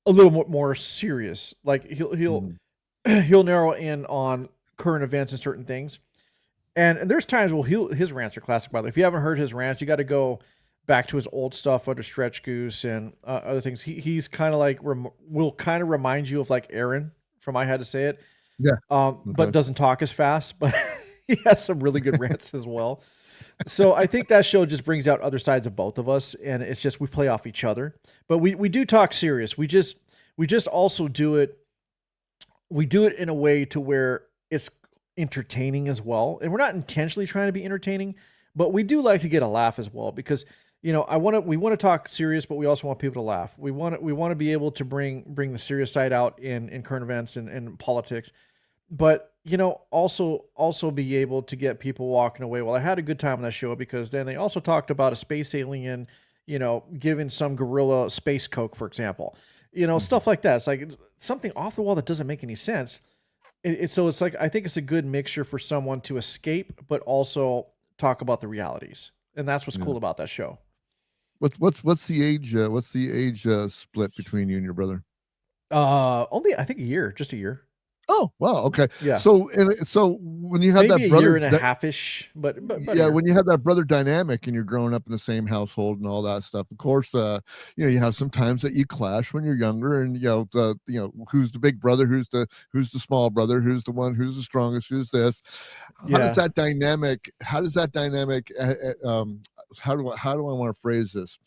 a little more serious. Like he'll narrow in on current events and certain things. And there's times his rants are classic, by the way. If you haven't heard his rants, you got to go back to his old stuff under Stretch Goose and other things. He's kind of like, will kind of remind you of like Aaron from I Had to Say It. Yeah. but Okay. doesn't talk as fast, but he has some really good rants as well. So I think that show just brings out other sides of both of us, and it's just we play off each other. But we do talk serious. We just also do it. We do it in a way to where it's entertaining as well, and we're not intentionally trying to be entertaining, but we do like to get a laugh as well because we want to talk serious, but we also want people to laugh. We want to be able to bring the serious side out in current events and politics, but also be able to get people walking away. Well, I had a good time on that show because then they also talked about a space alien, giving some gorilla space coke, for example, stuff like that. It's like something off the wall that doesn't make any sense. So it's like I think it's a good mixture for someone to escape, but also talk about the realities, and that's what's Yeah. cool about that show. What's the age? What's the age split between you and your brother? Only I think a year, just a year. Oh, wow. Okay. Yeah, So when you had maybe that a brother, year and a half-ish, but a yeah, year. when you have that brother dynamic and you're growing up in the same household and all that stuff, of course, you have some times that you clash when you're younger, and who's the big brother, who's the small brother, who's the one who's the strongest, who's this. How does Yeah. that dynamic? How does that dynamic? How do I want to phrase this?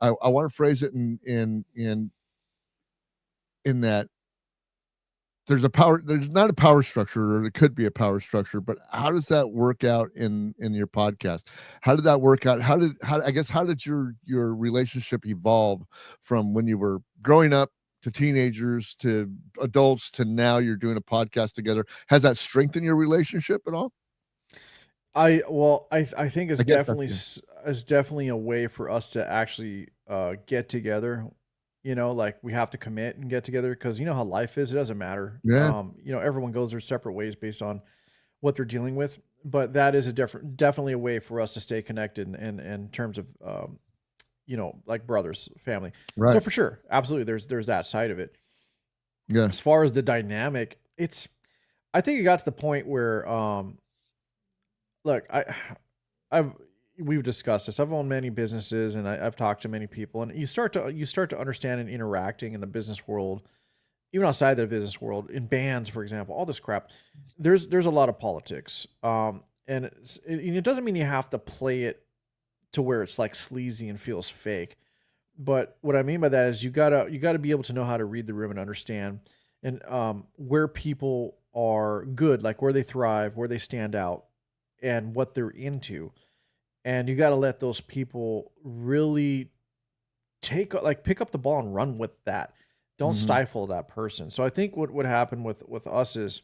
I want to phrase it in that there's not a power structure, or it could be a power structure, but how does that work out in your podcast? How did that work out? How did your relationship evolve from when you were growing up to teenagers to adults to now you're doing a podcast together? Has that strengthened your relationship at all? I think I guess that's it's definitely a way for us to actually get together. Like we have to commit and get together because you know how life is. It doesn't matter. yeah, Everyone goes their separate ways based on what they're dealing with. But that is definitely a way for us to stay connected in terms of like brothers, family. So right. for sure, absolutely, there's that side of it. Yeah, As far as the dynamic, I think it got to the point where look, I've we've discussed this. I've owned many businesses and I've talked to many people, and you start to understand and interacting in the business world, even outside the business world, in bands, for example, all this crap. There's a lot of politics, and it doesn't mean you have to play it to where it's like sleazy and feels fake. But what I mean by that is you gotta be able to know how to read the room and understand, and where people are good, like where they thrive, where they stand out, and what they're into, and you got to let those people really pick up the ball and run with that. Don't hmm, stifle that person. So I think what would happen with us is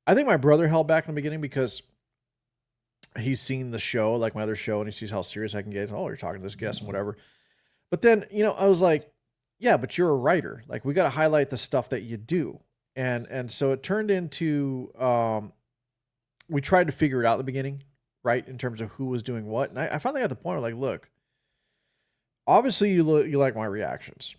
I think my brother held back in the beginning because he's seen the show, like my other show, and he sees how serious I can get. Oh, you're talking to this guest and whatever. But then, I was like, yeah, but you're a writer. Like we got to highlight the stuff that you do. And so it turned into we tried to figure it out at the beginning, right? In terms of who was doing what. And I finally got the point where like, look, obviously you like my reactions.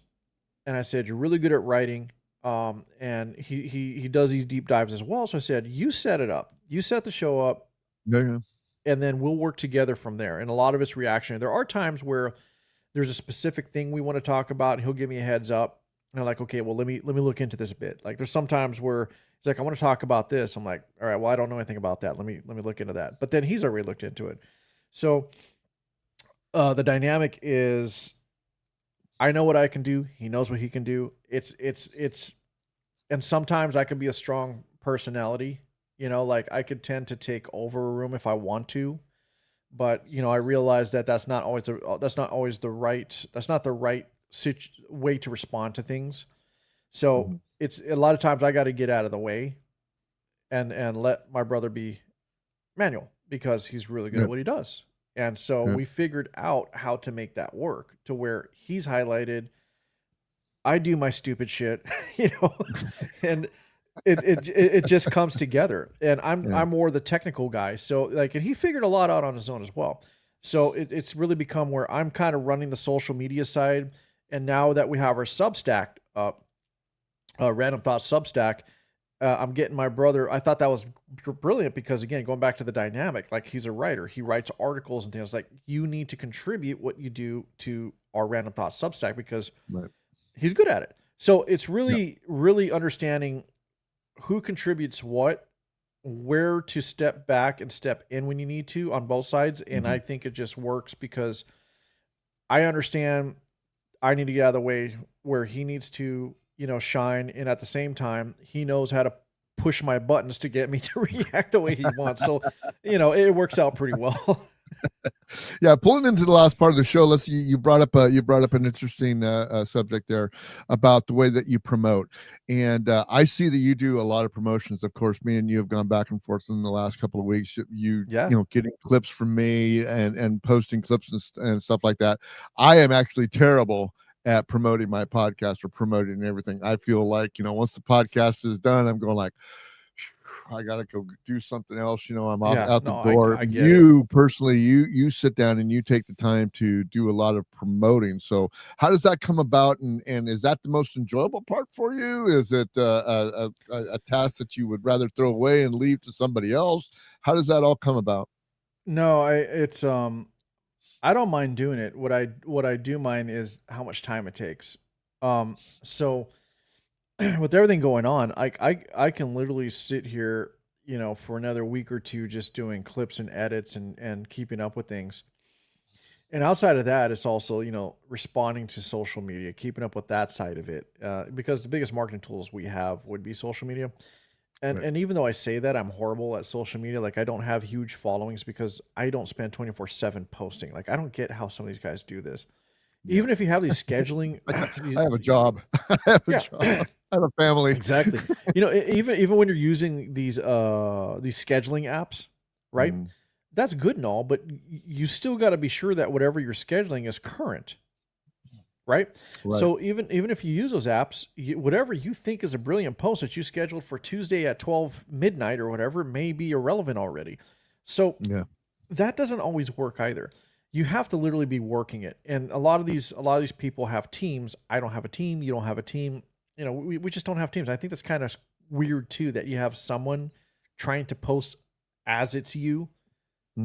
And I said, you're really good at writing. And he does these deep dives as well. So I said, you set it up. You set the show up, yeah, yeah. and then we'll work together from there. And a lot of it's reaction. There are times where there's a specific thing we want to talk about, and he'll give me a heads up. And I'm like, okay, well, let me look into this a bit. Like there's some times where he's like, I want to talk about this. I'm like, all right, well, I don't know anything about that. Let me look into that. But then he's already looked into it. So the dynamic is I know what I can do. He knows what he can do. It's and sometimes I can be a strong personality. Like I could tend to take over a room if I want to, but I realize that that's not the right way to respond to things. So Mhm. it's a lot of times I got to get out of the way and let my brother be manual because he's really good Yeah, at what he does. And so yeah, we figured out how to make that work to where he's highlighted, I do my stupid shit, you know, and it just comes together. And yeah. I'm more the technical guy. So like, and he figured a lot out on his own as well. So it's really become where I'm kind of running the social media side. And now that we have our Substack up, Random Thoughts Substack, I'm getting my brother. I thought that was brilliant because again, going back to the dynamic, like he's a writer, he writes articles and things like you need to contribute what you do to our Random Thoughts Substack because Right. he's good at it. So it's Yeah. really, really understanding who contributes what, where to step back and step in when you need to on both sides. And I think it just works because I understand I need to get out of the way where he needs to, shine. And at the same time, he knows how to push my buttons to get me to react the way he wants. So, it works out pretty well. Yeah, pulling into the last part of the show, you brought up an interesting subject there about the way that you promote, and I see that you do a lot of promotions. Of course, me and you have gone back and forth in the last couple of weeks. Yeah. Getting clips from me and posting clips and stuff like that. I am actually terrible at promoting my podcast or promoting everything. I feel like once the podcast is done, I'm going like, I gotta go do something else. I'm out the door. I get it. You personally, you sit down and you take the time to do a lot of promoting. So how does that come about? And is that the most enjoyable part for you? Is it a task that you would rather throw away and leave to somebody else? How does that all come about? No, it's I don't mind doing it. What I do mind is how much time it takes. So with everything going on, I can literally sit here, for another week or two just doing clips and edits and keeping up with things. And outside of that, it's also, responding to social media, keeping up with that side of it. Because the biggest marketing tools we have would be social media. Right. And even though I say that, I'm horrible at social media. Like I don't have huge followings because I don't spend 24/7 posting. Like I don't get how some of these guys do this. Yeah. Even if you have these scheduling, I have a job. I have a job. I have a family. Exactly. Even when you're using these scheduling apps, right? That's good and all, but you still got to be sure that whatever you're scheduling is current, right? Right. So even if you use those apps, whatever you think is a brilliant post that you scheduled for Tuesday at 12 midnight or whatever may be irrelevant already. So Yeah. that doesn't always work either. You have to literally be working it. And a lot of these people have teams. I don't have a team. You don't have a team. We just don't have teams. I think that's kind of weird too, that you have someone trying to post as it's you,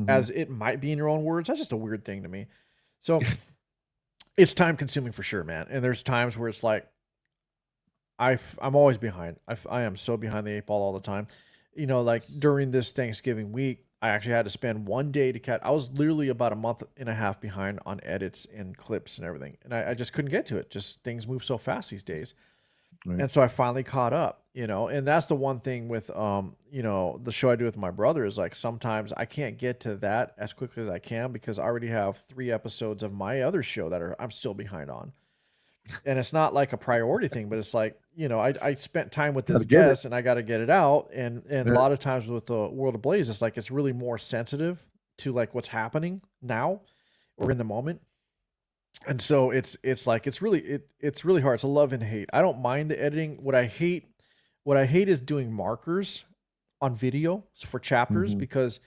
as it might be in your own words. That's just a weird thing to me. So it's time consuming for sure, man. And there's times where it's like, I'm always behind. I am so behind the eight ball all the time. Like during this Thanksgiving week, I actually had to spend one day to catch. I was literally about a month and a half behind on edits and clips and everything. And I just couldn't get to it. Just things move so fast these days. Right. And so I finally caught up, and that's the one thing with, the show I do with my brother is like, sometimes I can't get to that as quickly as I can because I already have 3 episodes of my other show that I'm still behind on. And it's not like a priority thing, but it's like, I spent time with this guest and I got to get it out. And a lot of times with the World Ablaze, it's like, it's really more sensitive to like what's happening now or in the moment. And so it's like, it's really hard. It's a love and hate. I don't mind the editing. What I hate is doing markers on video for chapters because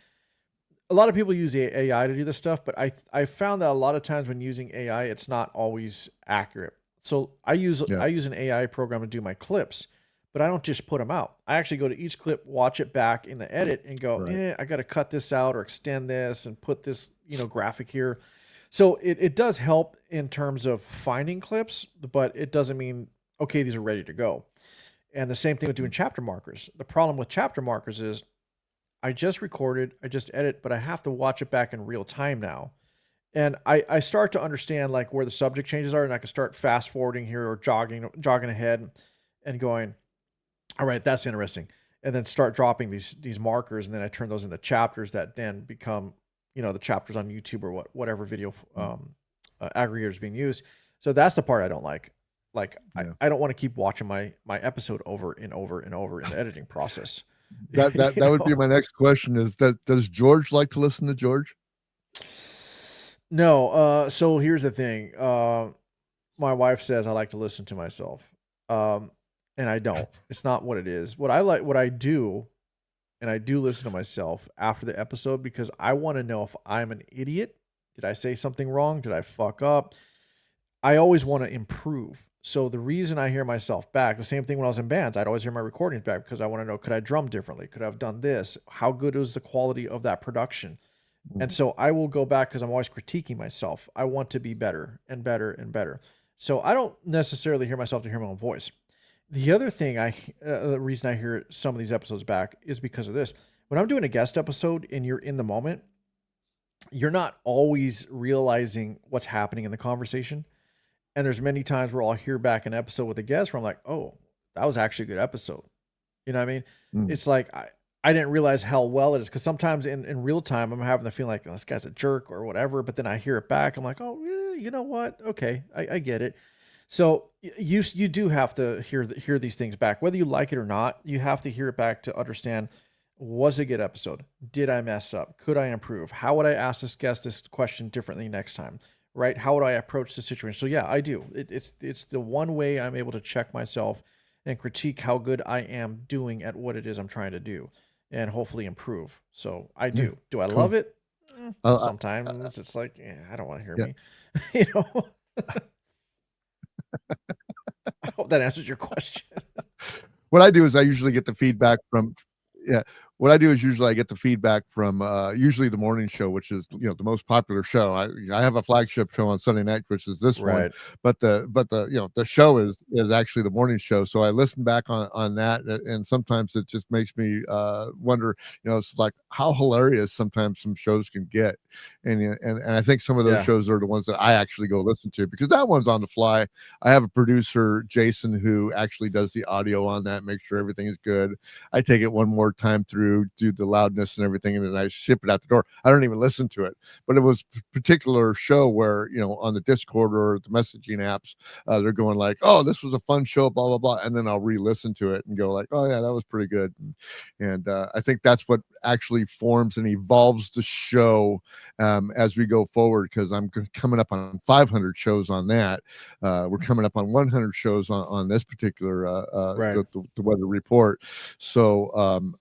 a lot of people use AI to do this stuff, but I found that a lot of times when using AI, it's not always accurate. So I use an AI program to do my clips, but I don't just put them out. I actually go to each clip, watch it back in the edit and go, I got to cut this out or extend this and put this, graphic here. So it does help in terms of finding clips, but it doesn't mean, okay, these are ready to go. And the same thing with doing chapter markers. The problem with chapter markers is I just recorded, I just edit, but I have to watch it back in real time now. And I start to understand like where the subject changes are, and I can start fast forwarding here or jogging ahead and going, all right, that's interesting. And then start dropping these markers, and then I turn those into chapters that then become, the chapters on YouTube or whatever video aggregator is being used. So that's the part I don't like. Like I don't want to keep watching my episode over and over and over in the editing process. That would be my next question is that does George like to listen to George? No. So here's the thing. My wife says I like to listen to myself. And I don't. It's not what it is. What I do, and I do listen to myself after the episode because I want to know if I'm an idiot. Did I say something wrong? Did I fuck up? I always want to improve. So the reason I hear myself back, the same thing when I was in bands, I'd always hear my recordings back because I want to know, could I drum differently? Could I have done this? How good was the quality of that production? And so I will go back because I'm always critiquing myself. I want to be better and better and better. So I don't necessarily hear myself to hear my own voice. The other thing the reason I hear some of these episodes back is because of this. When I'm doing a guest episode and you're in the moment, you're not always realizing what's happening in the conversation. And there's many times where I'll hear back an episode with a guest where I'm like, oh, that was actually a good episode. You know what I mean? Mm. It's like I didn't realize how well it is because sometimes in real time I'm having the feeling like, "Oh, this guy's a jerk or whatever," but then I hear it back. I'm like, oh, yeah, you know what? Okay, I get it. So you do have to hear these things back, whether you like it or not. You have to hear it back to understand: was it a good episode? Did I mess up? Could I improve? How would I ask this guest this question differently next time? Right? How would I approach the situation? So yeah, I do. It's the one way I'm able to check myself and critique how good I am doing at what it is I'm trying to do, and hopefully improve. So I Yeah, do. Do I love cool. it? Uh, Sometimes it's just like, yeah, I don't want to hear yeah. me. you know. I hope that answers your question. What I do is I usually get the feedback from yeah. What I do is usually I get the feedback from usually the morning show, which is the most popular show. I have a flagship show on Sunday night, which is this one, Right. but the show is actually the morning show. So I listen back on that, and sometimes it just makes me wonder. It's like how hilarious sometimes some shows can get, and I think some of those Yeah. shows are the ones that I actually go listen to because that one's on the fly. I have a producer, Jason, who actually does the audio on that, make sure everything is good. I take it one more time through, do the loudness and everything, and then I ship it out the door. I don't even listen to it. But it was a particular show where, on the Discord or the messaging apps, they're going like, oh, this was a fun show, blah, blah, blah. And then I'll re-listen to it and go like, oh, yeah, that was pretty good. And I think that's what actually forms and evolves the show as we go forward because I'm coming up on 500 shows on that. We're coming up on 100 shows on this particular Right. the weather report. So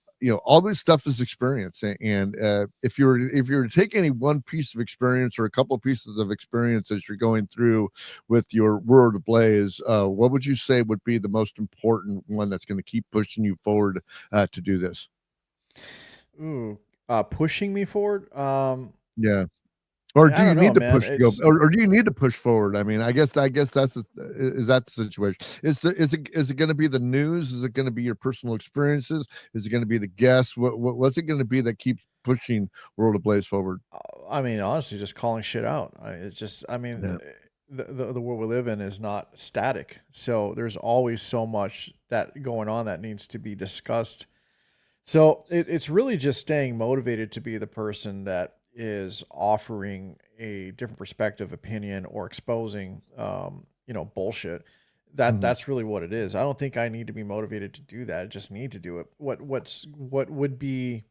all this stuff is experience, and if you were to take any one piece of experience or a couple of pieces of experience as you're going through with your World Ablaze, what would you say would be the most important one that's going to keep pushing you forward to do this? Ooh. Pushing me forward. Yeah. Or do I you don't know, need to man. push to go, It's or do you need to push forward? I mean, I guess that's is that the situation? Is it going to be the news? Is it going to be your personal experiences? Is it going to be the guests? What's it going to be that keeps pushing World of Blaze forward? I mean, honestly, just calling shit out. It's just, I mean, Yeah. the world we live in is not static. So there's always so much that going on that needs to be discussed. So it's really just staying motivated to be the person that is offering a different perspective, opinion, or exposing, bullshit. Mhm. That's really what it is. I don't think I need to be motivated to do that. I just need to do it. What would be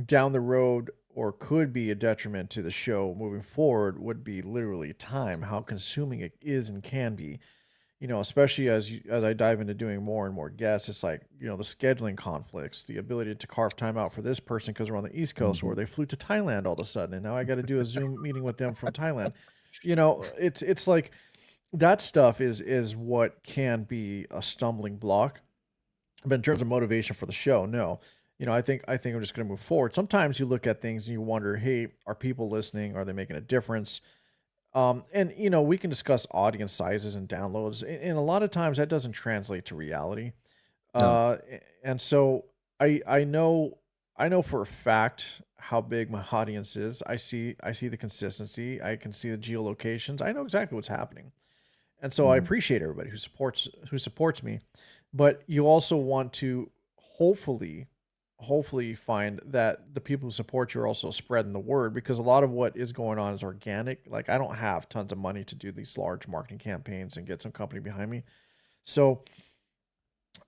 down the road or could be a detriment to the show moving forward would be literally time, how consuming it is and can be. Especially as I dive into doing more and more guests, it's like, the scheduling conflicts, the ability to carve time out for this person because we're on the East Coast or Mhm. they flew to Thailand all of a sudden and now I got to do a Zoom meeting with them from Thailand. It's like that stuff is what can be a stumbling block. But in terms of motivation for the show, no. I think I'm just going to move forward. Sometimes you look at things and you wonder, hey, are people listening? Are they making a difference? And we can discuss audience sizes and downloads, and a lot of times that doesn't translate to reality. No. And so I know for a fact how big my audience is. I see the consistency. I can see the geolocations. I know exactly what's happening. And so I Mhm. appreciate everybody who supports me. But you also want to hopefully find that the people who support you are also spreading the word because a lot of what is going on is organic. Like I don't have tons of money to do these large marketing campaigns and get some company behind me. So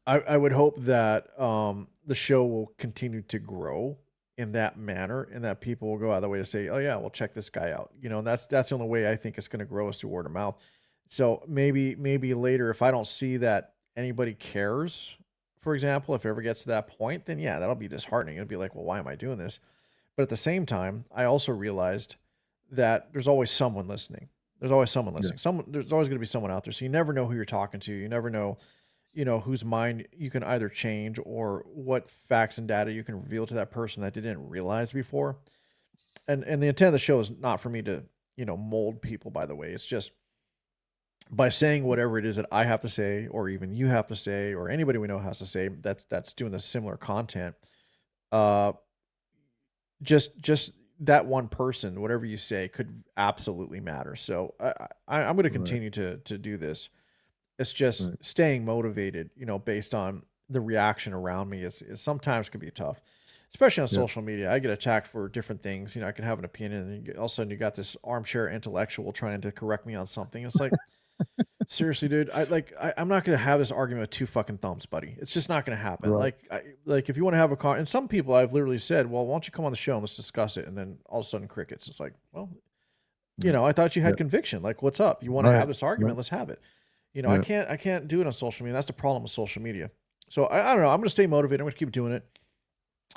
I would hope that the show will continue to grow in that manner and that people will go out of the way to say, oh yeah, well check this guy out. And that's the only way I think it's going to grow is through word of mouth. So maybe later if I don't see that anybody cares, for example, if it ever gets to that point, then yeah, that'll be disheartening. It'll be like, well, why am I doing this? But at the same time, I also realized that there's always someone listening. There's always someone Yeah. listening. There's always going to be someone out there. So you never know who you're talking to. You never know, whose mind you can either change or what facts and data you can reveal to that person that they didn't realize before. And the intent of the show is not for me to, mold people, by the way. It's just by saying whatever it is that I have to say, or even you have to say, or anybody we know has to say, that's doing the similar content. Uh, just that one person, whatever you say, could absolutely matter. So I'm going to Right. continue to do this. It's just Right. staying motivated, based on the reaction around me is sometimes can be tough, especially on Yeah. social media. I get attacked for different things. I can have an opinion, and all of a sudden you got this armchair intellectual trying to correct me on something. It's like, seriously, dude, I'm not gonna have this argument with two fucking thumbs, buddy. It's just not gonna happen. Right. Like if you want to have a and some people I've literally said, well, why don't you come on the show and let's discuss it? And then all of a sudden crickets. It's like, well, Yeah. I thought you Yeah. had conviction. Like, what's up? You want to Right. have this argument? Right. Let's have it. Yeah. I can't do it on social media. That's the problem with social media. So I don't know. I'm gonna stay motivated. I'm gonna keep doing it.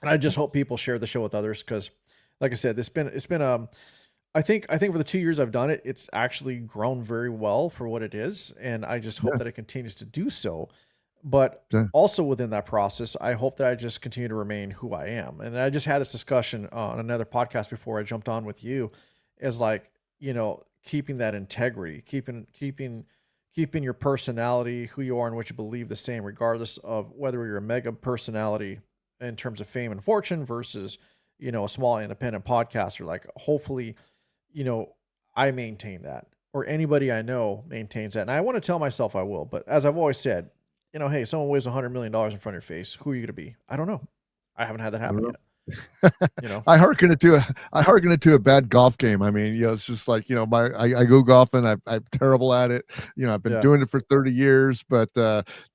And I just hope people share the show with others because, like I said, it's been I think for the 2 years I've done it, it's actually grown very well for what it is, and I just hope Yeah. that it continues to do so. But Yeah. also within that process, I hope that I just continue to remain who I am. And I just had this discussion on another podcast before I jumped on with you, is like, keeping that integrity, keeping your personality, who you are and what you believe the same, regardless of whether you're a mega personality in terms of fame and fortune versus, a small independent podcaster. Like, hopefully, you know, I maintain that, or anybody I know maintains that. And I want to tell myself I will, but as I've always said, hey, someone waves $100 million in front of your face. Who are you going to be? I don't know. I haven't had that I don't happen know. yet. I hearken it to a bad golf game. I mean, it's just like, I go golfing. I'm terrible at it. I've been Yeah. doing it for 30 years, but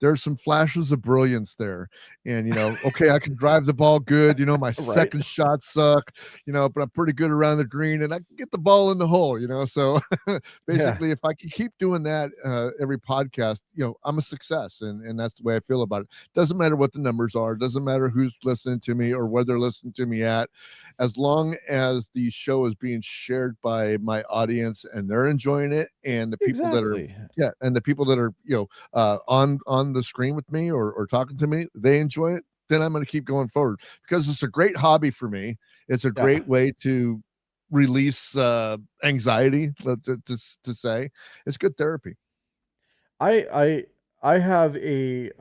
there's some flashes of brilliance there. And, okay, I can drive the ball good. My Right. second shots suck, but I'm pretty good around the green and I can get the ball in the hole, So Yeah. basically, if I can keep doing that every podcast, I'm a success. And that's the way I feel about it. Doesn't matter what the numbers are. Doesn't matter who's listening to me or where they're listening to me at, as long as the show is being shared by my audience and they're enjoying it, and the people that are Exactly. and the people that are on the screen with me or talking to me, they enjoy it, then I'm going to keep going forward because it's a great hobby for me. It's a Yeah. great way to release anxiety, to say it's good therapy. I have a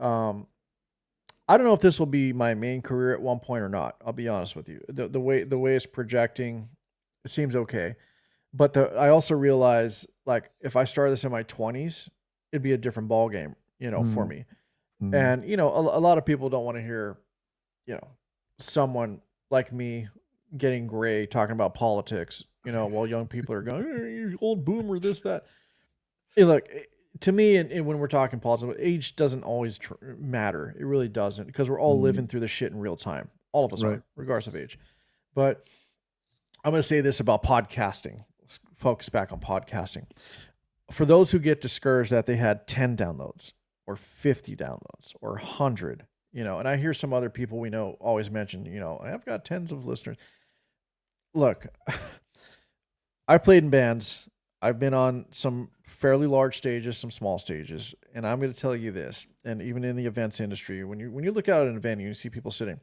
I don't know if this will be my main career at one point or not. I'll be honest with you. The way it's projecting, it seems okay. But I also realize, like, if I started this in my 20s, it'd be a different ball game, for Mm, me. mm, And a lot of people don't want to hear, you know, someone like me getting gray talking about politics, while young people are going, you old boomer, this, that. Hey, look, to me, and when we're talking politics, age doesn't always matter. It really doesn't, because we're all mm, living through the shit in real time. All of us right. are, regardless of age. But I'm going to say this about podcasting. Let's focus back on podcasting. For those who get discouraged that they had 10 downloads or 50 downloads or 100, and I hear some other people we know always mention, I've got tens of listeners. Look, I played in bands. I've been on some fairly large stages, some small stages, and I'm going to tell you this. And even in the events industry, when you look out at an event and you see people sitting,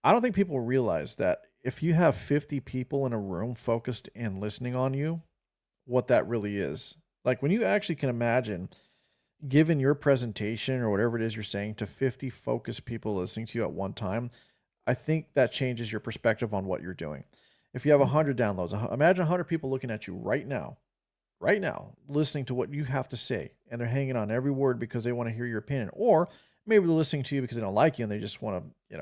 I don't think people realize that if you have 50 people in a room focused and listening on you, what that really is. Like, when you actually can imagine giving your presentation or whatever it is you're saying to 50 focused people listening to you at one time, I think that changes your perspective on what you're doing. If you have 100 downloads, imagine 100 people looking at you right now, listening to what you have to say, and they're hanging on every word because they want to hear your opinion, or maybe they're listening to you because they don't like you and they just want to,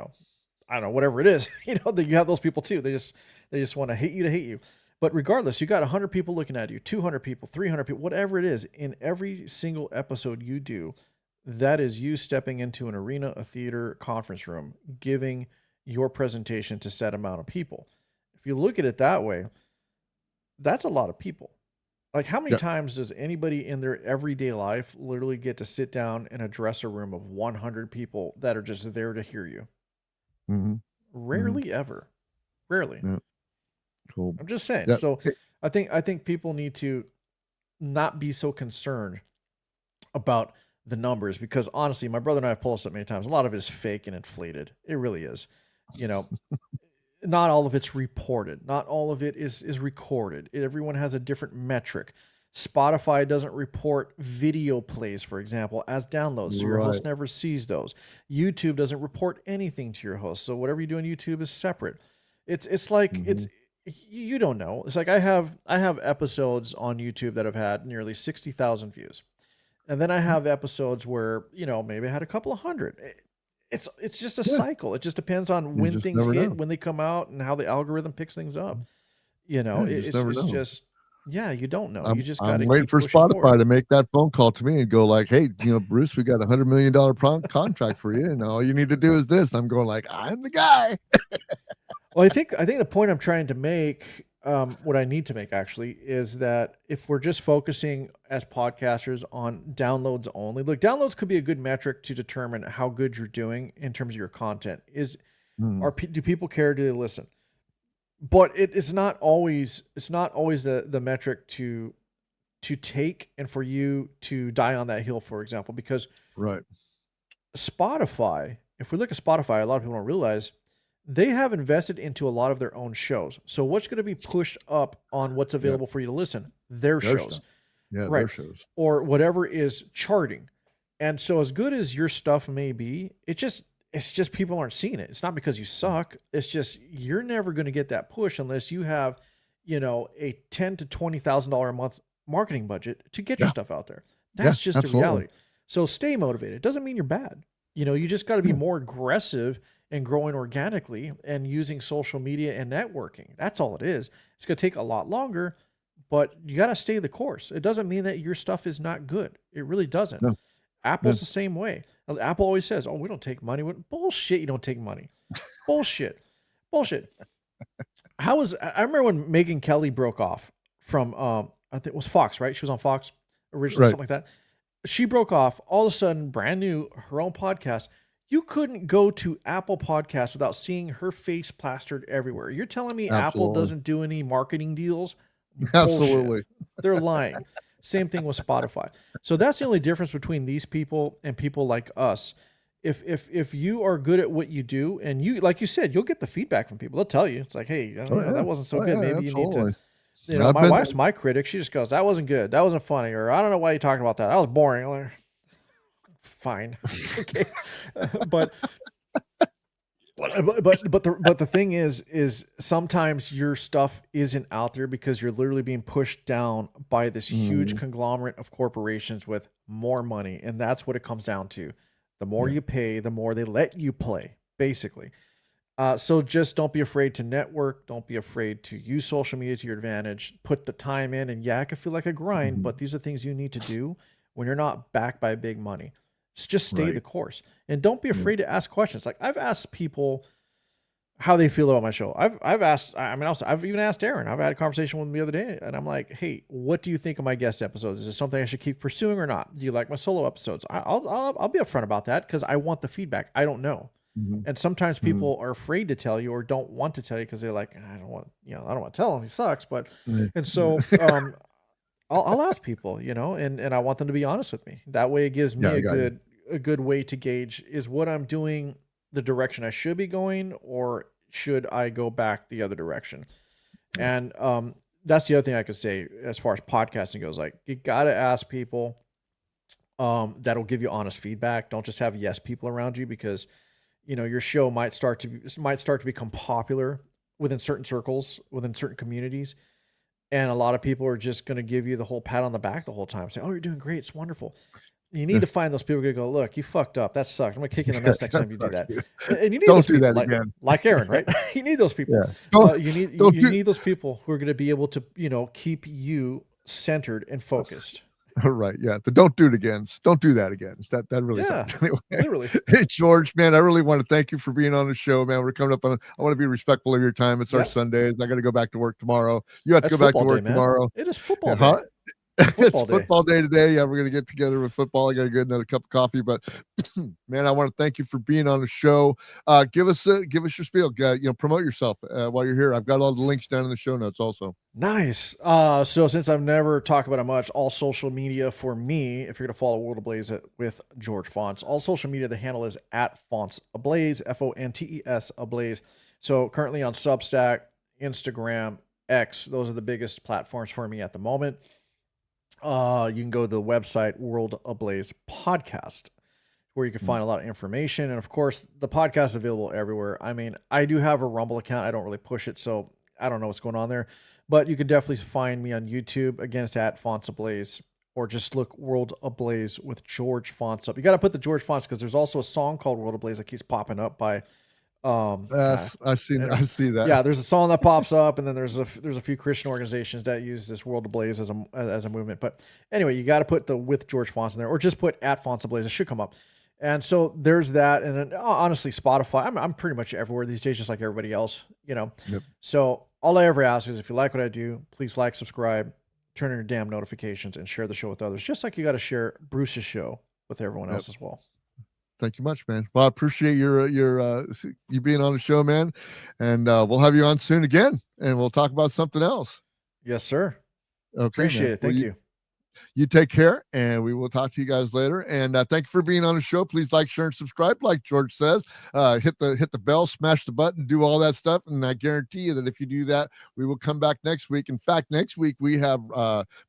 I don't know, whatever it is, that you have those people too. They just want to hate you. But regardless, you got 100 people looking at you, 200 people, 300 people, whatever it is. In every single episode you do, that is you stepping into an arena, a theater, conference room, giving your presentation to set amount of people. If you look at it that way, that's a lot of people. Like, how many Yeah. times does anybody in their everyday life literally get to sit down and address a room of 100 people that are just there to hear you? Mhm. Rarely ever. Rarely. Yeah. Cool. I'm just saying. Yeah. So Hey, I think people need to not be so concerned about the numbers, because honestly, my brother and I have pulled this up many times. A lot of it is fake and inflated. It really is. You know, not all of it's reported. Not all of it is recorded. Everyone has a different metric. Spotify doesn't report video plays, for example, as downloads, so your Right. host never sees those. YouTube doesn't report anything to your host, so whatever you do on YouTube is separate. It's like Mhm. you don't know. It's like I have episodes on YouTube that have had nearly 60,000 views. And then I have episodes where, maybe I had a couple of hundred. It's just a Yeah. cycle. It just depends on You when just things never hit, know. when they come out, and how the algorithm picks things up. Yeah, you just never It's know. just, yeah, you don't know. You just got I'm to waiting keep for pushing Spotify forward. to make that phone call to me and go like, "Hey, Bruce, we got $100 million contract for you, and all you need to do is this." I'm going like, "I'm the guy." Well, I think the point I'm trying to make, what I need to make actually, is that if we're just focusing as podcasters on downloads only, look, downloads could be a good metric to determine how good you're doing in terms of your content. Mm, Do people care? Do they listen? But it's not always the metric to take and for you to die on that hill, for example, because right. Spotify, if we look at Spotify, a lot of people don't realize they have invested into a lot of their own shows. So what's going to be pushed up on what's Yeah. available for you to listen? Their Their shows, stuff. Yeah, right? their shows. Or whatever is charting. And so as good as your stuff may be, it's just people aren't seeing it. It's not because you suck. It's just you're never going to get that push unless you have, a $10,000 to $20,000 a month marketing budget to get your Yeah. stuff out there. Yeah, That's just the absolutely. reality. So stay motivated. It doesn't mean you're bad. You just got to be Yeah. more aggressive and growing organically and using social media and networking. That's all it is. It's going to take a lot longer, but you got to stay the course. It doesn't mean that your stuff is not good. It really doesn't. No. Apple's the same way. Apple always says, "Oh, we don't take money." Bullshit, you don't take money. Bullshit. Bullshit. I remember when Megan Kelly broke off from I think it was Fox, right? She was on Fox originally, Right. something like that. She broke off, all of a sudden, brand new, her own podcast. You couldn't go to Apple Podcasts without seeing her face plastered everywhere. You're telling me Apple Absolutely. doesn't do any marketing deals? Bullshit. Absolutely. They're lying. Same thing with Spotify. So that's the only difference between these people and people like us. If you are good at what you do, and you, like you said, you'll get the feedback from people. They'll tell you, it's like, "Hey, Oh, yeah. that wasn't so Oh, good. yeah, Maybe you need to." absolutely. My I've been wife's my critic. She just goes, "That wasn't good. That wasn't funny," or "I don't know why you talking about that. That was boring." I'm like, fine, okay, but the thing is sometimes your stuff isn't out there because you're literally being pushed down by this huge Mhm. conglomerate of corporations with more money, and that's what it comes down to. The more Yeah. you pay, the more they let you play, basically. So just don't be afraid to network. Don't be afraid to use social media to your advantage. Put the time in, and yeah, it can feel like a grind, Mhm. but these are things you need to do when you're not backed by big money. Just stay the Right. course, and don't be Yeah. afraid to ask questions. Like I've asked people how they feel about my show. I've asked. I mean, I've even asked Aaron. I've had a conversation with him the other day, and I'm like, "Hey, what do you think of my guest episodes? Is this something I should keep pursuing or not? Do you like my solo episodes?" I'll be upfront about that because I want the feedback. I don't know. Mhm. And sometimes Mhm. people are afraid to tell you or don't want to tell you because they're like, I don't want, I don't want to tell him he sucks. But, Yeah. and so, I'll ask people, and I want them to be honest with me. That way it gives me Yeah, I got you. a good way to gauge, is what I'm doing the direction I should be going, or should I go back the other direction? Yeah. And, that's the other thing I could say as far as podcasting goes. Like, you got to ask people, that'll give you honest feedback. Don't just have yes people around you, because your show might start to become popular within certain circles, within certain communities, and a lot of people are just going to give you the whole pat on the back the whole time, say, "Oh, you're doing great, it's wonderful." You need Yeah. to find those people who go, "Look, you fucked up, that sucked, I'm gonna kick you in the nuts next time you do that." Yeah. And you need Don't those do people that again. like Aaron, right? You need those people. Yeah. Don't You need don't you do need those people who are going to be able to keep you centered and focused. right. Yeah. The don't do it again. Don't do that again. That really Yeah, sucks. Anyway. literally. Hey George, man, I really want to thank you for being on the show, man. We're coming up on I want to be respectful of your time. It's our Yep. Sundays. I got to go back to work tomorrow. You have to That's go back to football day, work man. tomorrow. It is football Huh? day. It's Football day. football day today. Yeah, we're gonna get together with football. I gotta get another cup of coffee. But man, I want to thank you for being on the show. Give us your spiel. Promote yourself while you're here. I've got all the links down in the show notes also. Nice. So since I've never talked about it much, all social media for me, if you're gonna follow World Ablaze with George Fonts, all social media, the handle is at Fonts Ablaze, FONTES Ablaze. So currently on Substack, Instagram, X, those are the biggest platforms for me at the moment. You can go to the website World Ablaze Podcast, where you can find a lot of information. And of course, the podcast is available everywhere. I mean, I do have a Rumble account. I don't really push it, so I don't know what's going on there. But you can definitely find me on YouTube. Again, it's at Fonts Ablaze, or just look World Ablaze with George Fonts up. You got to put the George Fonts because there's also a song called World Ablaze that keeps popping up by. Yes, I see that. Yeah, there's a song that pops up, and then there's a few Christian organizations that use this World Ablaze as a movement. But anyway, you got to put the with George Fonts in there, or just put at Fonts Ablaze. It should come up. And so there's that, and then honestly, Spotify. I'm pretty much everywhere these days, just like everybody else, you know. Yep. So all I ever ask is, if you like what I do, please like, subscribe, turn on your damn notifications, and share the show with others. Just like you got to share Bruce's show with everyone else as well. Thank you much, man. Well, I appreciate your you being on the show, man. And we'll have you on soon again, and we'll talk about something else. Yes, sir. Okay, Appreciate it. Thank you. You take care, and we will talk to you guys later. And thank you for being on the show. Please like, share, and subscribe. Like George says, hit the bell, smash the button, do all that stuff. And I guarantee you that if you do that, we will come back next week. In fact, next week we have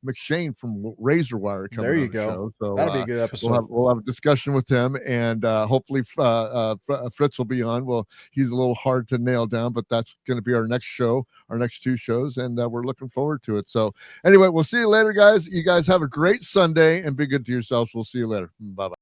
McShane from Razor Wire coming. There you on the go. show. So that'll be a good episode. We'll have a discussion with him, and hopefully Fritz will be on. Well, he's a little hard to nail down, but that's going to be our next show, our next two shows, and we're looking forward to it. So anyway, we'll see you later, guys. You guys have a great Sunday and be good to yourselves. We'll see you later. Bye-bye.